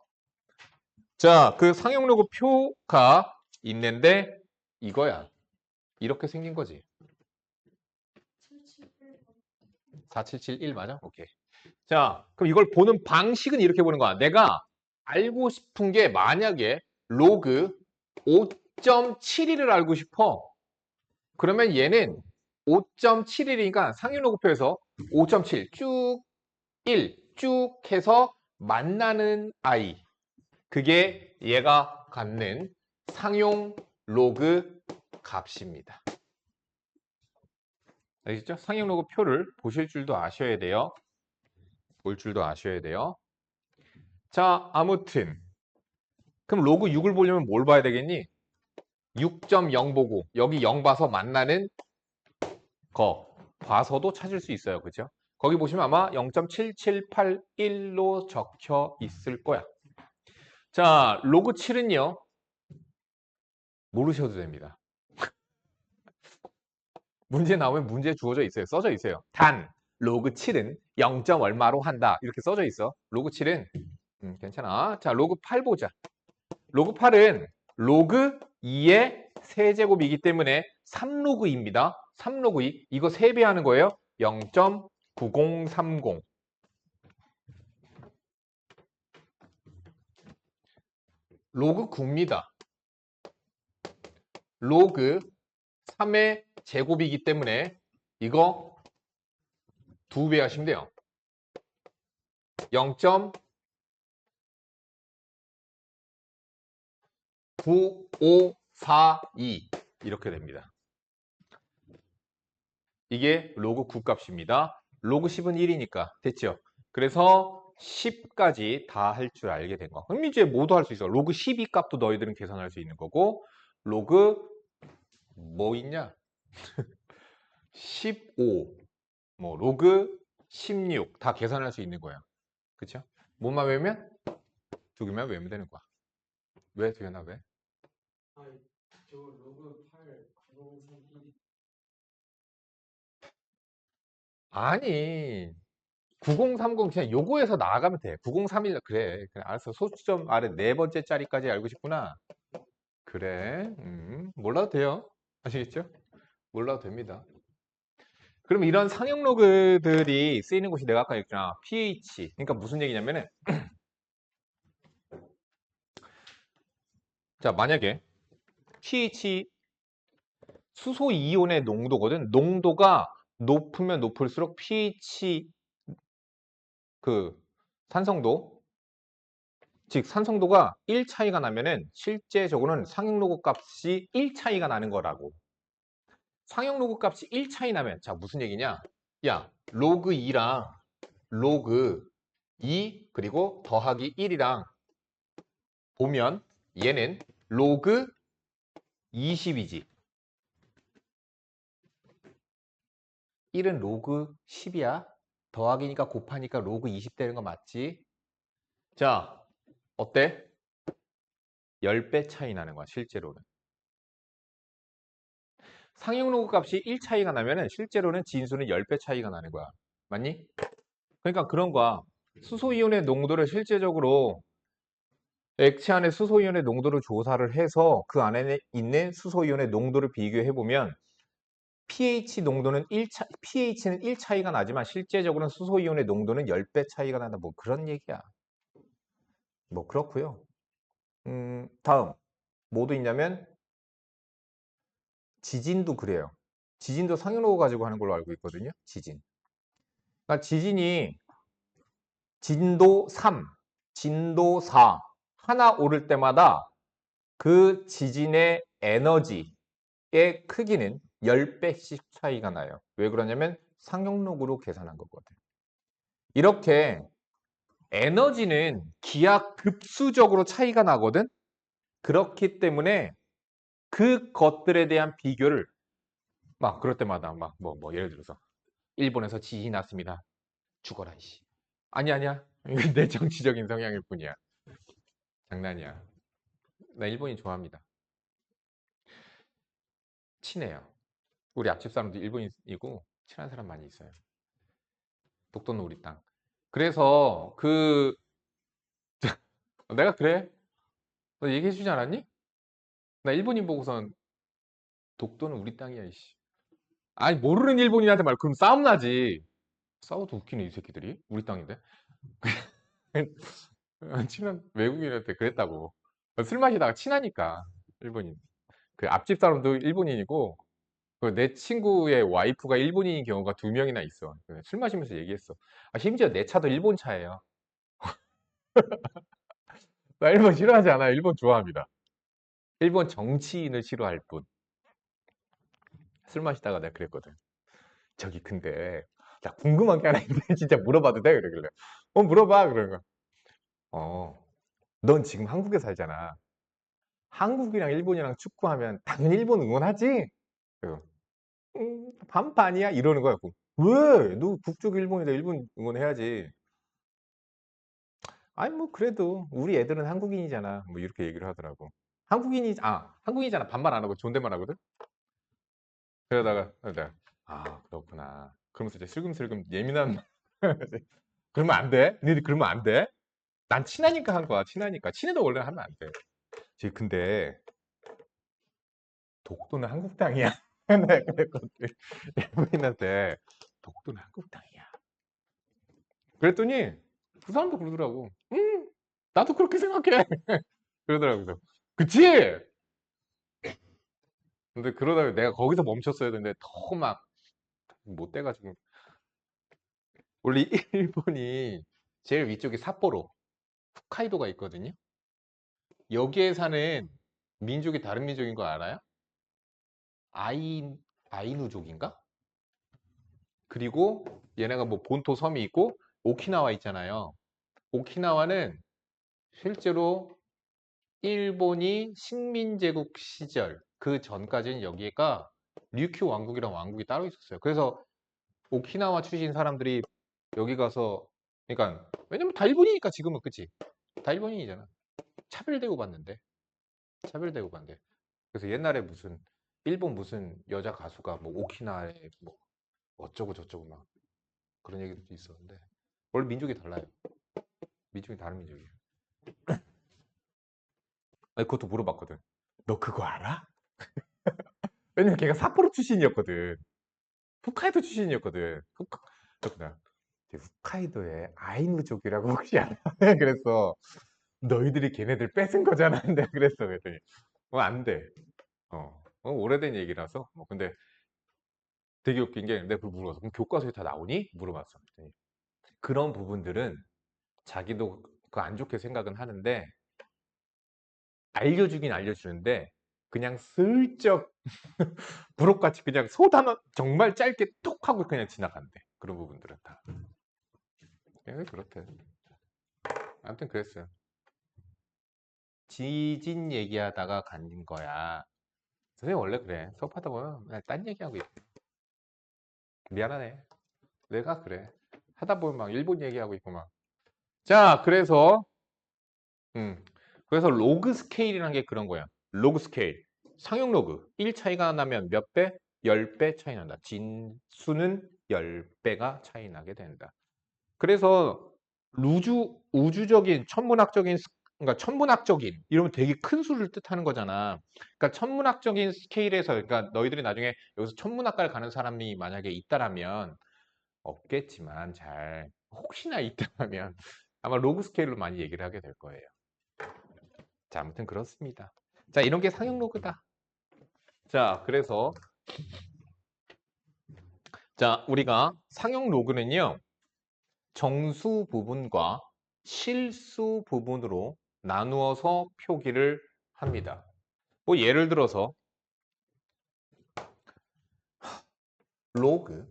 자, 그 상용 로그 표가 있는데 이거야. 이렇게 생긴 거지. 4771 맞아? 오케이. 자, 그럼 이걸 보는 방식은 이렇게 보는 거야. 내가 알고 싶은 게 만약에 로그 5.71을 알고 싶어. 그러면 얘는 5.71이니까 상위 로그표에서 5.7 쭉 1 쭉 해서 만나는 아이. 그게 얘가 갖는 상용 로그 값입니다. 알겠죠? 상용 로그 표를 보실 줄도 아셔야 돼요. 볼 줄도 아셔야 돼요. 자, 아무튼 그럼 로그 6을 보려면 뭘 봐야 되겠니? 6.0 보고 여기 0 봐서 만나는 거 봐서도 찾을 수 있어요. 그죠? 거기 보시면 아마 0.7781로 적혀 있을 거야. 자, 로그 7은요. 모르셔도 됩니다. 문제 나오면 문제 주어져 있어요. 써져 있어요. 단 로그 7은 0. 얼마로 한다. 이렇게 써져 있어. 로그 7은 괜찮아. 자, 로그 8 보자. 로그 8은 로그 2의 세제곱이기 때문에 3로그2입니다. 3로그2. 이거 3배 하는 거예요. 0.9030. 로그 9입니다. 로그 3의 제곱이기 때문에 이거 2배 하시면 돼요. 0.9542 이렇게 됩니다. 이게 로그 9 값입니다. 로그 10은 1이니까 됐죠? 그래서 10까지 다 할 줄 알게 된 거. 그럼 이제 모두 할 수 있어. 로그 12 값도 너희들은 계산할 수 있는 거고 로그 뭐 있냐? 15, 뭐 로그 16 다 계산할 수 있는 거야. 그쵸? 뭐만 외우면? 두 개만 외우면 되는 거야. 왜 두개나 왜? 아니, 저 로그 8 9031 아니 9030 그냥 요거에서 나아가면 돼. 9031 그래. 그래 알았어. 소수점 아래 네 번째 자리까지 알고 싶구나. 그래. 몰라도 돼요. 아시겠죠? 몰라도 됩니다. 그럼 이런 상용 로그들이 쓰이는 곳이 내가 아까 얘기했잖아. pH. 그러니까 무슨 얘기냐면은 자, 만약에 pH 수소 이온의 농도거든. 농도가 높으면 높을수록 pH 그 산성도 즉 산성도가 1 차이가 나면은 실제적으로는 상용 로그 값이 1 차이가 나는 거라고. 상용 로그 값이 1 차이 나면 자 무슨 얘기냐? 야 로그 2랑 로그 2 그리고 더하기 1이랑 보면 얘는 로그 20이지. 1은 로그 10이야. 더하기니까 곱하니까 로그 20 되는 거 맞지? 자, 어때? 10배 차이 나는 거야, 실제로는. 상용 로그 값이 1 차이가 나면은 실제로는 진수는 10배 차이가 나는 거야. 맞니? 그러니까 그런 거야. 수소이온의 농도를 실제적으로 액체 안에 수소이온의 농도를 조사를 해서 그 안에 있는 수소이온의 농도를 비교해 보면 pH 농도는 pH는 1 차이가 나지만 실제적으로는 수소이온의 농도는 10배 차이가 난다. 뭐 그런 얘기야. 뭐 그렇고요. 다음 뭐도 있냐면 지진도 그래요. 지진도 상용로고 가지고 하는 걸로 알고 있거든요. 지진. 그러니까 지진이 진도 3, 진도 4 하나 오를 때마다 그 지진의 에너지의 크기는 10배씩 차이가 나요. 왜 그러냐면 상용록으로 계산한 거거든. 이렇게 에너지는 기하급수적으로 차이가 나거든. 그렇기 때문에 그 것들에 대한 비교를 막 그럴 때마다 막 예를 들어서 일본에서 지진이 났습니다. 죽어라 이씨. 아니야. 이건 내 정치적인 성향일 뿐이야. 장난이야. 나 일본인 좋아합니다. 친해요. 우리 앞집 사람도 일본인이고 친한 사람 많이 있어요. 독도는 우리 땅. 그래서 내가 그래? 너 얘기해 주지 않았니? 나 일본인 보고선 독도는 우리 땅이야 이씨. 아니 모르는 일본인한테 말 그럼 싸움 나지. 싸워도 웃기네 이 새끼들이. 우리 땅인데. 친한 외국인한테 그랬다고. 술 마시다가 친하니까 일본인. 그 앞집 사람도 일본인이고 그 내 친구의 와이프가 일본인인 경우가 2명이나 있어. 술 마시면서 얘기했어. 심지어 내 차도 일본 차예요. 나 일본 싫어하지 않아요. 일본 좋아합니다. 일본 정치인을 싫어할 뿐. 술 마시다가 내가 그랬거든. 저기 근데 나 궁금한 게 하나 있는데 진짜 물어봐도 돼? 그러길래 물어봐 그러는 거야. 넌 지금 한국에 살잖아. 한국이랑 일본이랑 축구하면 당연히 일본 응원하지? 그래서 반반이야? 이러는 거야. 왜? 너 국적 일본이다. 일본 응원해야지. 아니 뭐 그래도 우리 애들은 한국인이잖아. 뭐 이렇게 얘기를 하더라고. 한국인이잖아. 반말 안 하고 존댓말 하거든. 그러다가 내가 그렇구나. 그러면서 이제 슬금슬금 예민한 그러면 안 돼. 너희들 그러면 안 돼. 난 친하니까 한 거야. 친하니까. 친해도 원래 하면 안 돼. 근데 독도는 한국 땅이야. 내가 그랬거든. 일본인한테 독도는 한국 땅이야. 그랬더니 그 사람도 그러더라고. 나도 그렇게 생각해. 그러더라고. 그래서 그치? 근데 그러다가 내가 거기서 멈췄어야 되는데 더 막 못 돼가지고 원래 일본이 제일 위쪽이 삿포로, 홋카이도가 있거든요. 여기에 사는 민족이 다른 민족인 거 알아요? 아이누족인가? 그리고 얘네가 뭐 본토 섬이 있고 오키나와 있잖아요. 오키나와는 실제로 일본이 식민제국 시절 그 전까지는 여기가 류큐 왕국이랑 왕국이 따로 있었어요. 그래서 오키나와 출신 사람들이 여기 가서 그러니까 왜냐면 다 일본이니까 지금은 그치? 다 일본인이잖아. 차별되고 반대. 그래서 옛날에 무슨 일본 무슨 여자 가수가 뭐 오키나와에 뭐 어쩌고 저쩌고 막 그런 얘기도 있었는데 원래 민족이 달라요. 민족이 다른 민족이에요. 아니, 그것도 물어봤거든. 너 그거 알아? 왜냐면 걔가 삿포로 출신이었거든. 홋카이도 출신이었거든. 그렇구나. 홋카이도에 아이누족이라고 혹시 알아? 그랬어. 너희들이 걔네들 뺏은 거잖아. 내가 그랬어. 그랬더니 안 돼. 오래된 얘기라서. 근데 되게 웃긴 게 내가 그걸 물어봤어. 그럼 교과서에 다 나오니? 물어봤어. 그랬더니 그런 부분들은 자기도 그 안 좋게 생각은 하는데 알려주긴 알려주는데 그냥 슬쩍 부록같이 그냥 소단어 정말 짧게 톡 하고 그냥 지나간대. 그런 부분들은 다. 그렇대. 아무튼 그랬어요. 지진 얘기하다가 간 거야. 선생님 원래 그래. 수업하다 보면 그냥 딴 얘기하고 있대. 미안하네. 내가 그래. 하다 보면 막 일본 얘기하고 있고 막. 자, 그래서 로그 스케일이라는 게 그런 거야. 로그 스케일. 상용 로그. 1 차이가 나면 몇 배? 10배 차이 난다. 진수는 10배가 차이 나게 된다. 그래서 우주적인 그러니까 천문학적인 이러면 되게 큰 수를 뜻하는 거잖아. 그러니까 천문학적인 스케일에서 그러니까 너희들이 나중에 여기서 천문학과를 가는 사람이 만약에 있다라면 없겠지만 잘 혹시나 있다면 아마 로그 스케일로 많이 얘기를 하게 될 거예요. 자, 아무튼 그렇습니다. 자, 이런 게 상용 로그다. 자, 그래서 자, 우리가 상용 로그는요. 정수 부분과 실수 부분으로 나누어서 표기를 합니다. 뭐 예를 들어서 로그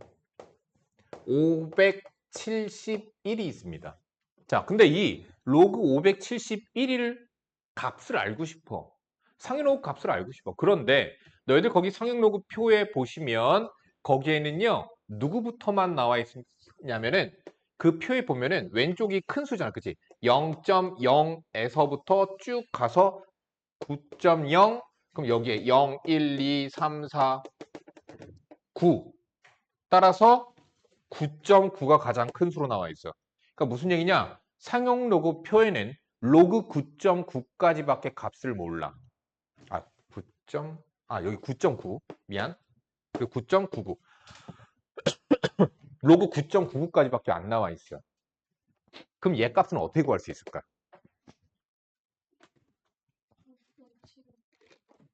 571이 있습니다. 자, 근데 이 로그 571을 값을 알고 싶어. 상용 로그 값을 알고 싶어. 그런데 너희들 거기 상용 로그 표에 보시면 거기에는요. 누구부터만 나와 있냐면은 그 표에 보면은 왼쪽이 큰 수잖아. 그치? 0.0에서부터 쭉 가서 9.0 그럼 여기에 0, 1, 2, 3, 4, 9 따라서 9.9가 가장 큰 수로 나와 있어. 그러니까 무슨 얘기냐? 상용 로그 표에는 로그 9.9까지밖에 값을 몰라. 아, 9. 여기 9.9. 미안. 그리고 9.99. 로그 9.99까지밖에 안 나와 있어. 그럼 얘 값은 어떻게 구할 수 있을까?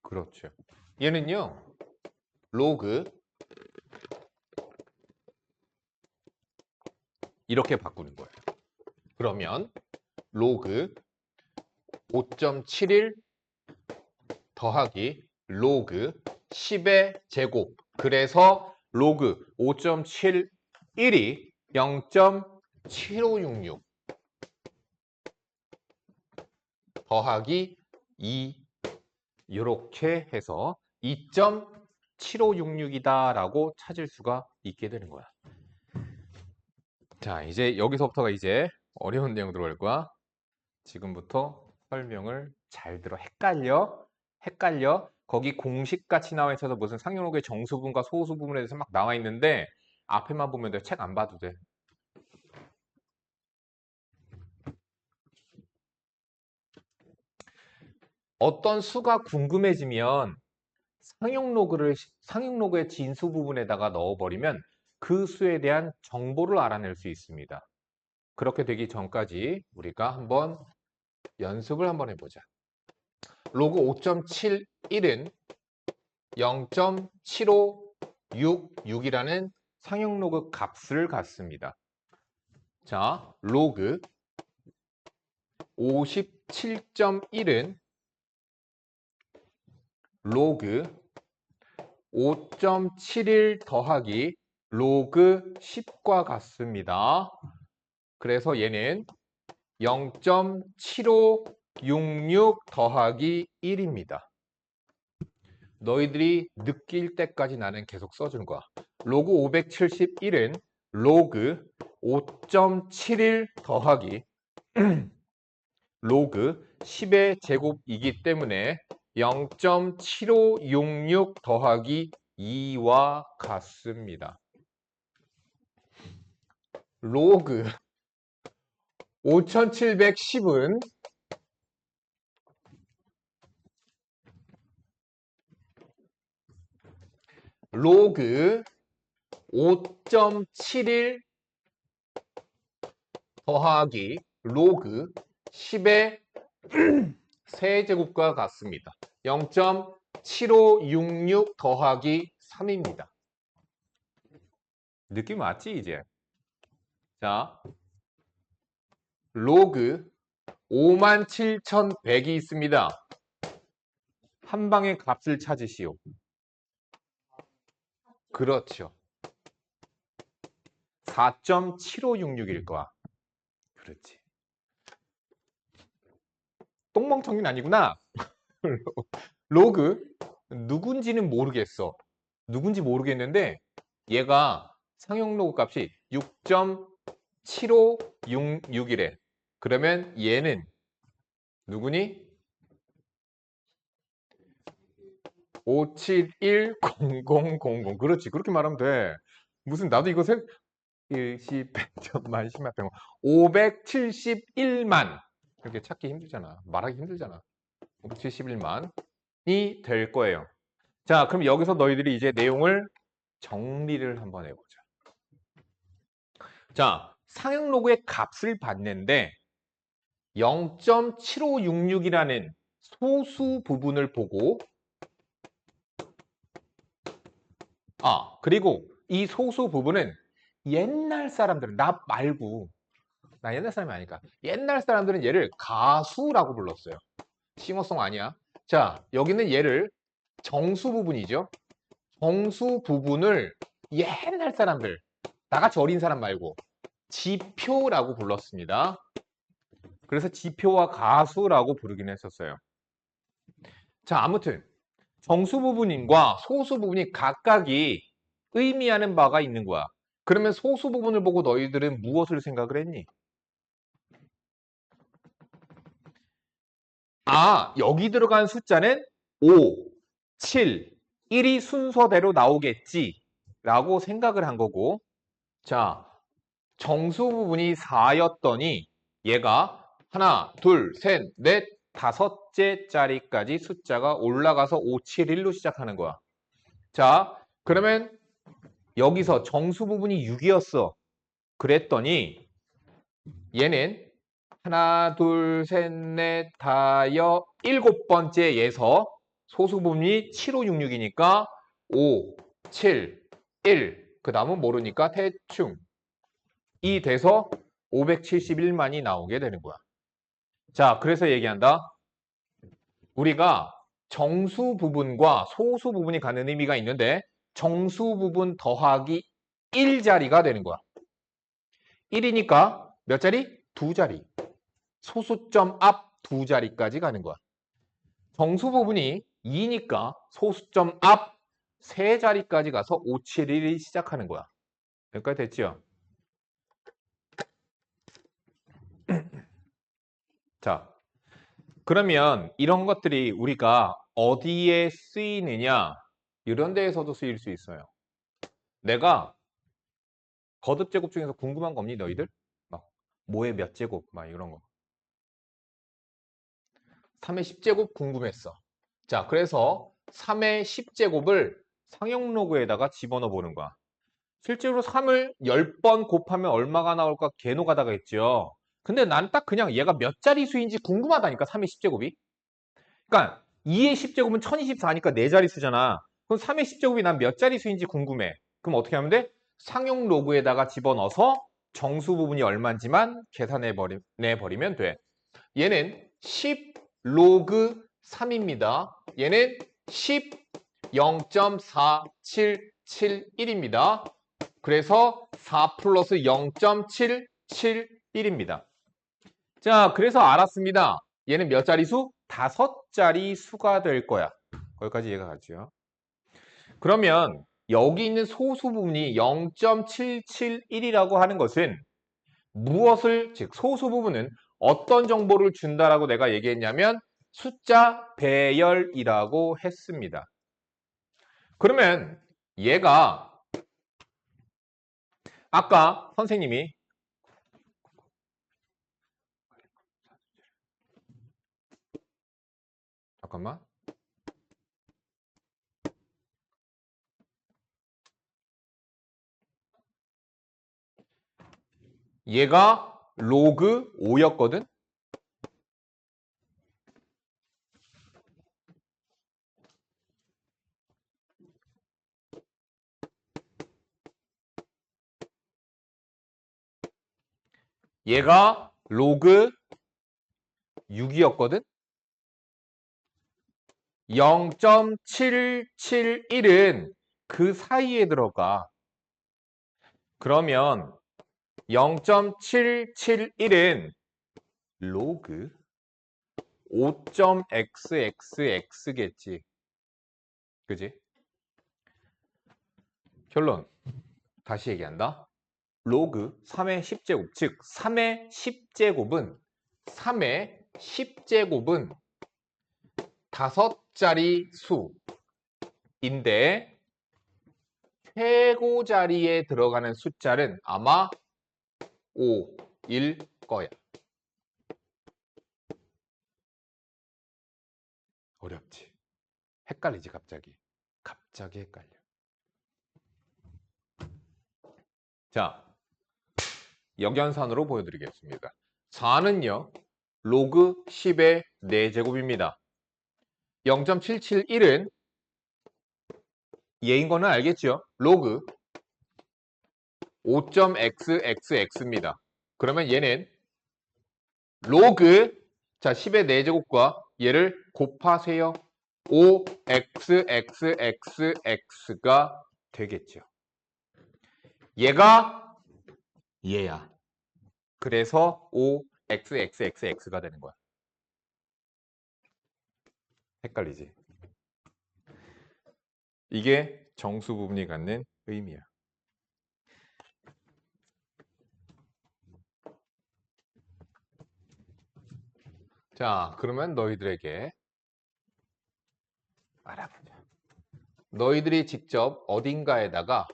그렇죠. 얘는요. 로그 이렇게 바꾸는 거예요. 그러면 로그 5.71 더하기 로그 10의 제곱. 그래서 로그 5.71이 0.7566 더하기 2 이렇게 해서 2.7566이다라고 찾을 수가 있게 되는 거야. 자, 이제 여기서부터가 이제 어려운 내용 들어갈 거야. 지금부터 설명을 잘 들어. 헷갈려. 거기 공식같이 나와 있어서 무슨 상용로그의 정수분과 소수부분에 대해서 막 나와 있는데 앞에만 보면 돼. 책 안 봐도 돼. 어떤 수가 궁금해지면 상용로그의 진수 부분에다가 넣어버리면 그 수에 대한 정보를 알아낼 수 있습니다. 그렇게 되기 전까지 우리가 한번 연습을 한번 해보자. 로그 5.71은 0.7566이라는 상용 로그 값을 갖습니다. 자, 로그 57.1은 로그 5.71 더하기 로그 10과 같습니다. 그래서 얘는 0.7566 더하기 1입니다. 너희들이 느낄 때까지 나는 계속 써주는 거야. 로그 571은 로그 5.71 더하기 로그 10의 제곱이기 때문에 0.7566 더하기 2와 같습니다. 로그 5710은 로그 5.71 더하기 로그 10의 세제곱과 같습니다. 0.7566 더하기 3입니다. 느낌 왔지 이제? 자, 로그 57,100이 있습니다. 한 방의 값을 찾으시오. 그렇죠. 4.7566일 거야. 그렇지. 똥멍청이는 아니구나. 로그 누군지는 모르겠어. 누군지 모르겠는데 얘가 상용 로그 값이 7566이래. 그러면 얘는 누구니? 5710000. 그렇지. 그렇게 말하면 돼. 무슨 나도 이거 10, 100만, 10만, 100만. 571만. 그렇게 찾기 힘들잖아. 말하기 힘들잖아. 571만이 될 거예요. 자, 그럼 여기서 너희들이 이제 내용을 정리를 한번 해보자. 자, 상형 로그의 값을 받는데 0.7566이라는 소수 부분을 보고 그리고 이 소수 부분은 옛날 사람들은 나 말고 나 옛날 사람이 아니까 옛날 사람들은 얘를 가수라고 불렀어요. 싱어송 아니야. 자, 여기는 얘를 정수 부분이죠. 정수 부분을 옛날 사람들 나같이 어린 사람 말고 지표라고 불렀습니다. 그래서 지표와 가수라고 부르긴 했었어요. 자, 아무튼 정수 부분과 소수 부분이 각각이 의미하는 바가 있는 거야. 그러면 소수 부분을 보고 너희들은 무엇을 생각을 했니? 여기 들어간 숫자는 5, 7, 1이 순서대로 나오겠지 라고 생각을 한 거고, 자, 정수 부분이 4였더니 얘가 하나, 둘, 셋, 넷, 다섯째 자리까지 숫자가 올라가서 5, 7, 1로 시작하는 거야. 자, 그러면 여기서 정수 부분이 6이었어. 그랬더니 얘는 하나, 둘, 셋, 넷, 다여, 일곱 번째에서 소수 부분이 7566이니까 5, 7, 1. 그 다음은 모르니까 대충 이 돼서 571만이 나오게 되는 거야. 자, 그래서 얘기한다. 우리가 정수 부분과 소수 부분이 갖는 의미가 있는데 정수 부분 더하기 1자리가 되는 거야. 1이니까 몇 자리? 2자리. 소수점 앞 2자리까지 가는 거야. 정수 부분이 2니까 소수점 앞 3자리까지 가서 571이 시작하는 거야. 여기까지 됐죠? 자, 그러면 이런 것들이 우리가 어디에 쓰이느냐? 이런 데에서도 쓰일 수 있어요. 내가 거듭 제곱 중에서 궁금한 거 없니, 너희들? 막 뭐의 몇 제곱 막 이런 거. 3의 10제곱 궁금했어. 자, 그래서 3의 10제곱을 상형 로그에다가 집어넣어 보는 거야. 실제로 3을 10번 곱하면 얼마가 나올까 개노가다가 했죠. 근데 난 딱 그냥 얘가 몇 자리 수인지 궁금하다니까, 3의 10제곱이. 그러니까 2의 10제곱은 1024니까 4자리 수잖아. 그럼 3의 10제곱이 난 몇 자리 수인지 궁금해. 그럼 어떻게 하면 돼? 상용 로그에다가 집어넣어서 정수 부분이 얼마인지만 내버리면 돼. 얘는 10 로그 3입니다. 얘는 10 0.4771입니다. 그래서 4 플러스 0.771입니다. 자, 그래서 알았습니다. 얘는 몇 자리 수? 5자리 수가 될 거야. 거기까지 이해가 가죠. 그러면 여기 있는 소수 부분이 0.771이라고 하는 것은 무엇을, 즉 소수 부분은 어떤 정보를 준다라고 내가 얘기했냐면 숫자 배열이라고 했습니다. 그러면 얘가 아까 선생님이 잠깐만. 얘가 로그 5였거든? 얘가 로그 6이었거든? 0.771은 그 사이에 들어가. 그러면 0.771은 로그 5.xxx겠지. 그지? 결론. 다시 얘기한다. 로그 3의 10제곱, 즉 3의 10제곱은 5자리 수인데 최고 자리에 들어가는 숫자는 아마 5일 거야. 어렵지? 헷갈리지 갑자기. 갑자기 헷갈려. 자, 역연산으로 보여드리겠습니다. 4는요. 로그 10의 4제곱입니다. 0.771은 얘인 거는 알겠죠? 로그 5.xxx입니다. 그러면 얘는 로그 자 10의 4제곱과 얘를 곱하세요. 5xxxx가 되겠죠. 얘가 얘야. 그래서 5xxxx가 되는 거야. 헷갈리지? 이게 정수 부분이 갖는 의미야. 자, 그러면 너희들에게 알아보자. 너희들이 직접 어딘가에다가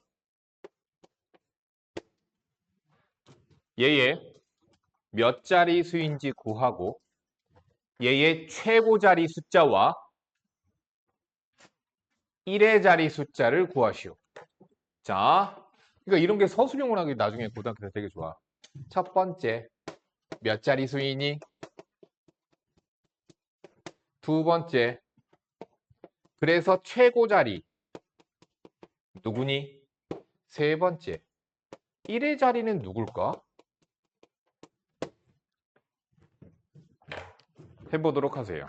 얘의 몇 자리 수인지 구하고 얘의 최고 자리 숫자와 1의 자리 숫자를 구하시오. 자, 그러니까 이런 게 서술형으로 하기 나중에 고등학교 때 되게 좋아. 첫 번째, 몇 자리 수이니? 두 번째, 그래서 최고 자리 누구니? 세 번째, 1의 자리는 누굴까? 해보도록 하세요.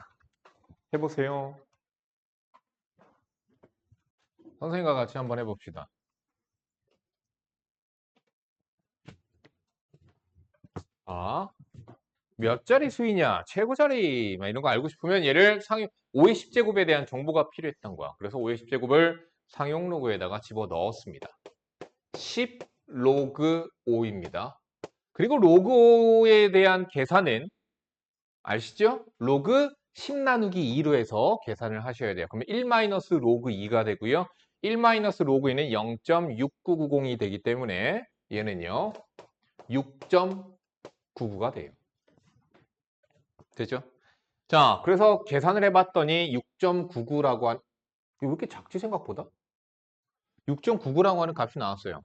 해보세요. 선생님과 같이 한번 해봅시다. 아, 몇 자리 수이냐, 최고 자리 막 이런 거 알고 싶으면 얘를 5의 10제곱에 대한 정보가 필요했던 거야. 그래서 5의 10제곱을 상용 로그에다가 집어 넣었습니다. 10 로그 5입니다. 그리고 로그 5에 대한 계산은 아시죠? 로그 10 나누기 2로 해서 계산을 하셔야 돼요. 그러면 1 마이너스 로그 2가 되고요. 1 마이너스 로그 2는 0.6990이 되기 때문에 얘는요. 6.99가 돼요. 되죠? 자, 그래서 계산을 해봤더니 6.99라고 왜 이렇게 작지 생각보다? 6.99라고 하는 값이 나왔어요.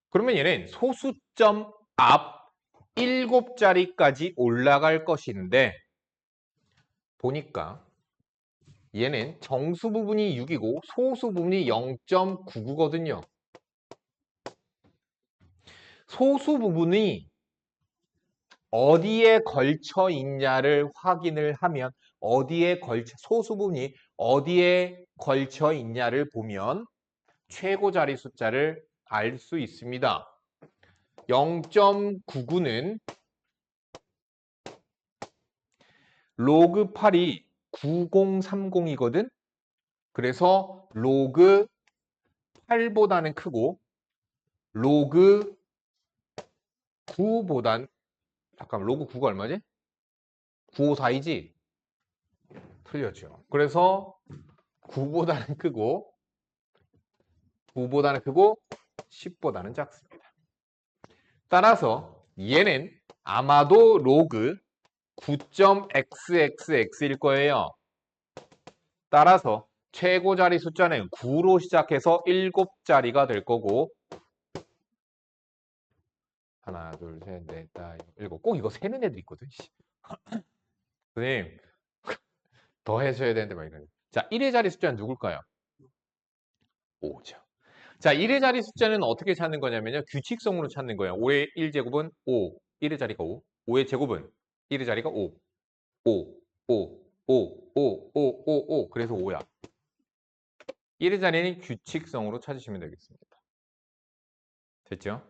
그러면 얘는 소수점 앞 7자리까지 올라갈 것인데 보니까 얘는 정수 부분이 6이고 소수 부분이 0.99거든요. 소수 부분이 어디에 걸쳐 있냐를 확인을 하면 소수 부분이 어디에 걸쳐 있냐를 보면 최고 자리 숫자를 알 수 있습니다. 0.99는 로그 8이 9030이거든. 그래서 로그 8보다는 크고 로그 9보단 잠깐 로그 9가 얼마지? 954이지? 틀렸죠. 그래서 9보다는 크고 10보다는 작습니다. 따라서 얘는 아마도 로그 9.xxx일 거예요. 따라서 최고 자리 숫자는 9로 시작해서 7자리가 될 거고 하나, 둘, 셋, 넷, 다, 일곱. 꼭 이거 세는 애들 있거든. 선생님 더 해줘야 되는데 막 이러네. 자, 1의 자리 숫자는 누굴까요? 5죠. 자, 1의 자리 숫자는 어떻게 찾는 거냐면요. 규칙성으로 찾는 거예요. 5의 1제곱은 5. 1의 자리가 5. 5의 제곱은 1의 자리가 5. 5, 5, 5, 5, 5, 5, 5. 그래서 5야. 1의 자리는 규칙성으로 찾으시면 되겠습니다. 됐죠?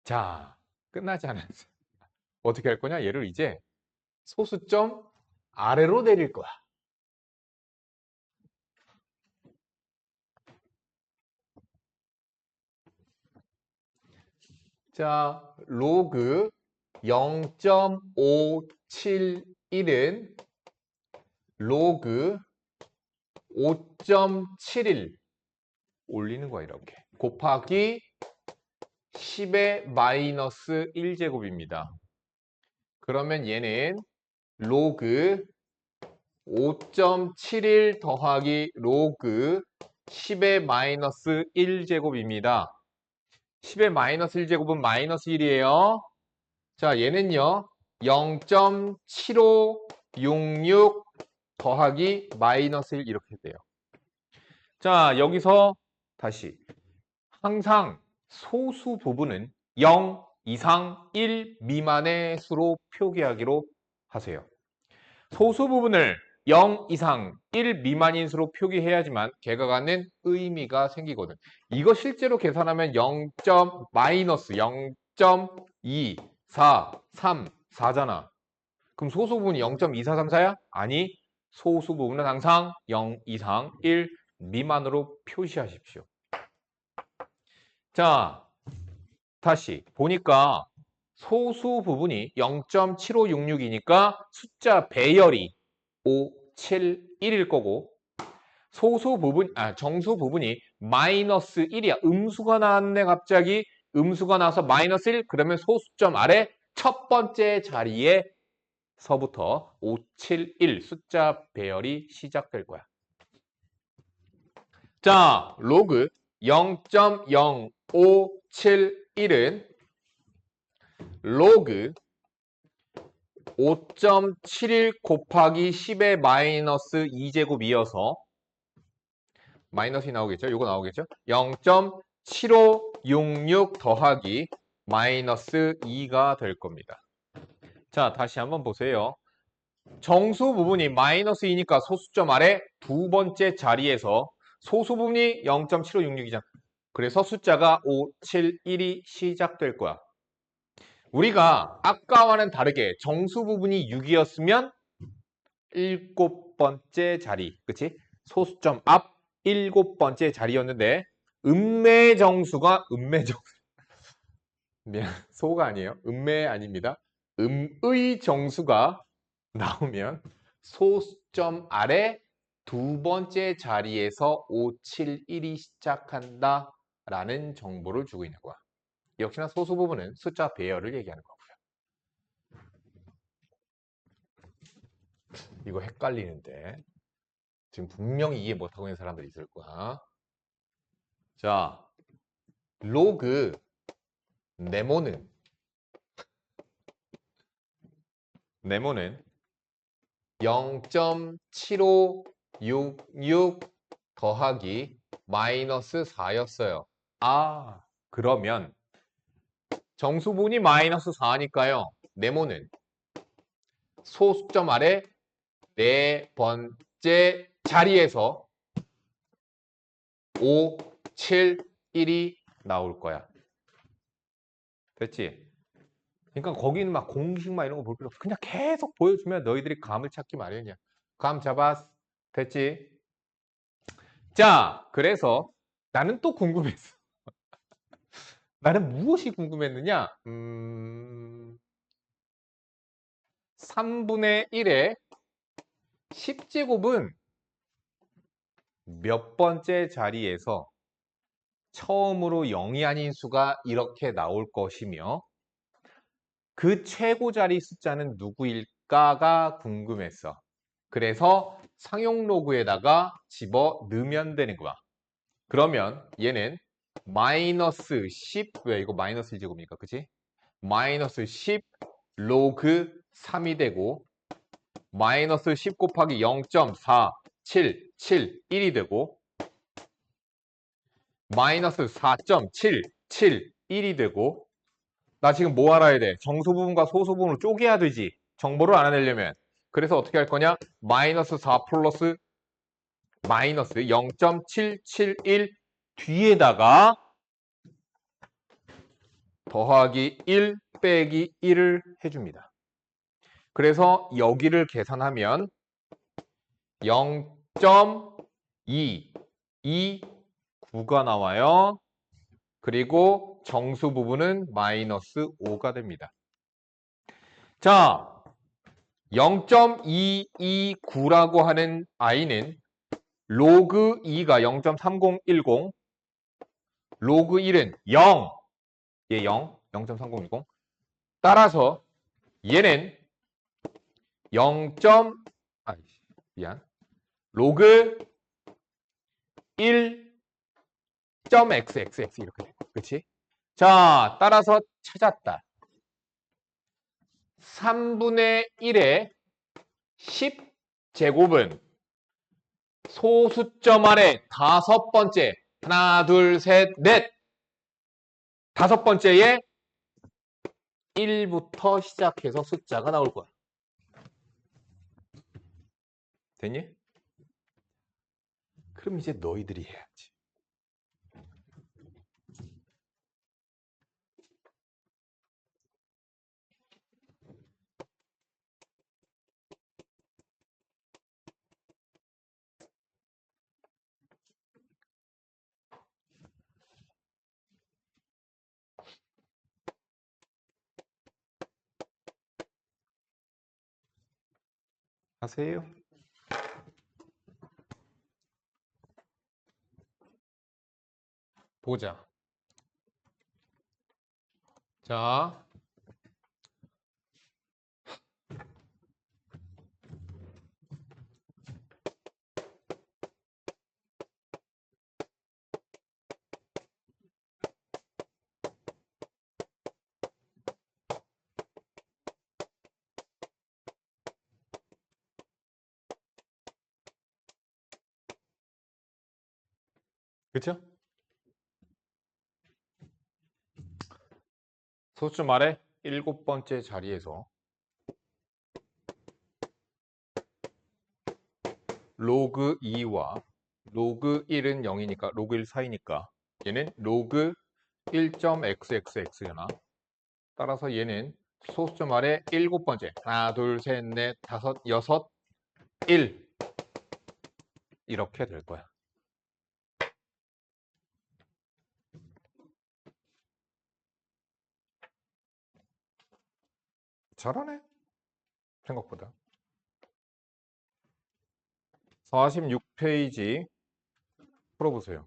자, 끝나지 않았어요. 어떻게 할 거냐? 얘를 이제 소수점 아래로 내릴 거야. 자, 로그 0.571은 로그 5.71 올리는 거야, 이렇게. 곱하기 10의 마이너스 1제곱입니다. 그러면 얘는 로그 5.71 더하기 로그 10의 마이너스 1제곱입니다. 10의 마이너스 1제곱은 마이너스 1이에요. 자, 얘는요. 0.7566 더하기 마이너스 1 이렇게 돼요. 자, 여기서 다시 항상 소수 부분은 0 이상 1 미만의 수로 표기하기로 하세요. 소수 부분을 0 이상 1 미만인 수로 표기해야지만 걔가 갖는 의미가 생기거든. 이거 실제로 계산하면 0. 마이너스 0.2 4, 3, 4잖아. 그럼 소수 부분이 0.2434야? 아니, 소수 부분은 항상 0 이상 1 미만으로 표시하십시오. 자, 다시 보니까 소수 부분이 0.7566이니까 숫자 배열이 5, 7, 1일 거고 정수 부분이 마이너스 1이야. 음수가 나왔네, 갑자기. 음수가 나와서 마이너스 1, 그러면 소수점 아래 첫 번째 자리에서부터 5, 7, 1 숫자 배열이 시작될 거야. 자, 로그 0.0571은 로그 5.71 곱하기 10의 마이너스 2제곱이어서 마이너스이 나오겠죠? 이거 나오겠죠? 0.7566 더하기 마이너스 2가 될 겁니다. 자, 다시 한번 보세요. 정수 부분이 마이너스 2니까 소수점 아래 두 번째 자리에서 소수 부분이 0.7566이잖아. 그래서 숫자가 5, 7, 1이 시작될 거야. 우리가 아까와는 다르게 정수 부분이 6이었으면 7번째 자리, 그치? 소수점 앞 7번째 자리였는데 음매정수가 미안, 소가 아니에요. 음매 아닙니다. 음의 정수가 나오면 소수점 아래 두 번째 자리에서 5, 7, 1이 시작한다 라는 정보를 주고 있는 거야. 역시나 소수 부분은 숫자 배열을 얘기하는 거고요. 이거 헷갈리는데 지금 분명히 이해 못하고 있는 사람들이 있을 거야. 자, 로그 네모는 0.7566 더하기 마이너스 4였어요. 아, 그러면 정수분이 마이너스 4니까요. 네모는 소수점 아래 네 번째 자리에서 5, 7, 1이 나올 거야. 됐지? 그러니까 거기는 막 공식만 이런 거 볼 필요 없어. 그냥 계속 보여주면 너희들이 감을 찾기 마련이야. 감 잡았어. 됐지? 자, 그래서 나는 또 궁금했어. 나는 무엇이 궁금했느냐? 3분의 1의 10제곱은 몇 번째 자리에서 처음으로 0이 아닌 수가 이렇게 나올 것이며 그 최고 자리 숫자는 누구일까가 궁금했어. 그래서 상용 로그에다가 집어 넣으면 되는 거야. 그러면 얘는 마이너스 10, 왜 이거 마이너스 1제곱이니까, 그치? 마이너스 10 로그 3이 되고 마이너스 10 곱하기 0.477 1이 되고 마이너스 4.771이 되고 나 지금 뭐 알아야 돼? 정수 부분과 소수 부분을 쪼개야 되지. 정보를 알아내려면. 그래서 어떻게 할 거냐? 마이너스 4 플러스 마이너스 0.771 뒤에다가 더하기 1 빼기 1을 해줍니다. 그래서 여기를 계산하면 0.229가 나와요. 그리고 정수 부분은 마이너스 5가 됩니다. 자, 0.229라고 하는 i는 로그 2가 0.3010, 로그 1은 0, 얘 0, 0.3010. 따라서 얘는 0. 미안. 로그 1.xxx 이렇게 돼. 그렇지? 자, 따라서 찾았다. 3분의 1의 10제곱은 소수점 아래 다섯 번째, 하나, 둘, 셋, 넷. 다섯 번째에 1부터 시작해서 숫자가 나올 거야. 됐니? 그럼 이제 너희들이 해야지. 하세요. 보자. 자, 그쵸? 소수점 아래 일곱 번째 자리에서 로그 2와 로그 1은 0이니까 로그 1 사이니까 얘는 로그 1.xxx잖아. 따라서 얘는 소수점 아래 일곱 번째, 하나, 둘, 셋, 넷, 다섯, 여섯, 1 이렇게 될 거야. 잘하네. 생각보다. 46페이지 풀어보세요.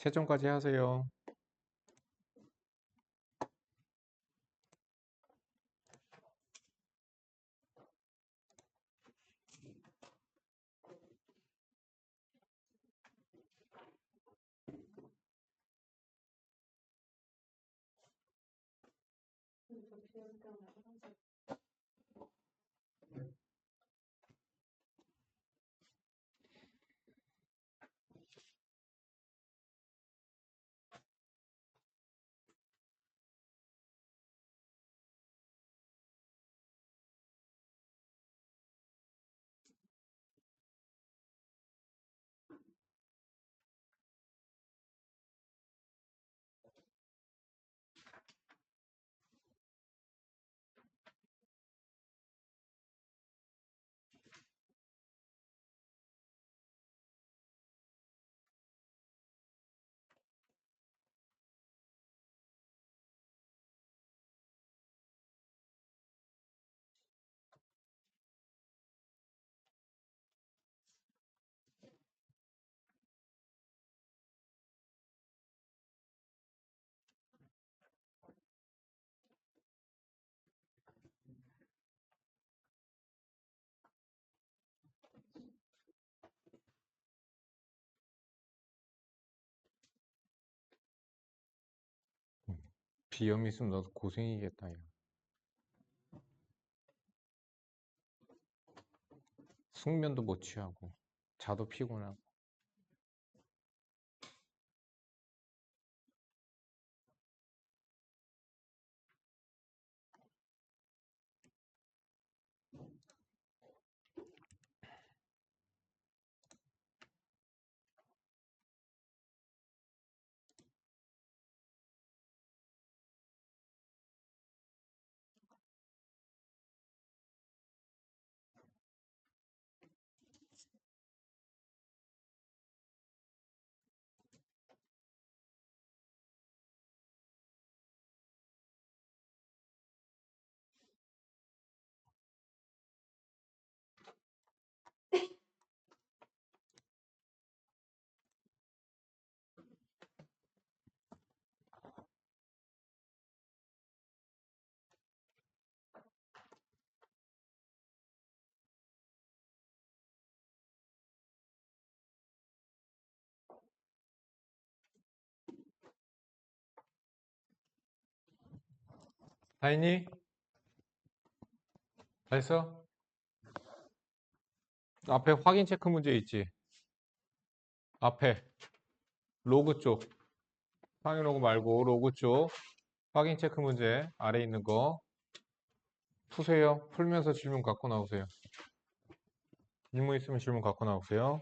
채점까지 하세요. 비염 있으면 너도 고생이겠다, 야. 숙면도 못 취하고, 자도 피곤하고. 다 했니? 다 했어? 앞에 확인 체크 문제 있지? 앞에 로그 쪽. 상위 로그 말고 로그 쪽. 확인 체크 문제 아래 있는 거 푸세요. 풀면서 질문 갖고 나오세요. 질문 있으면 질문 갖고 나오세요.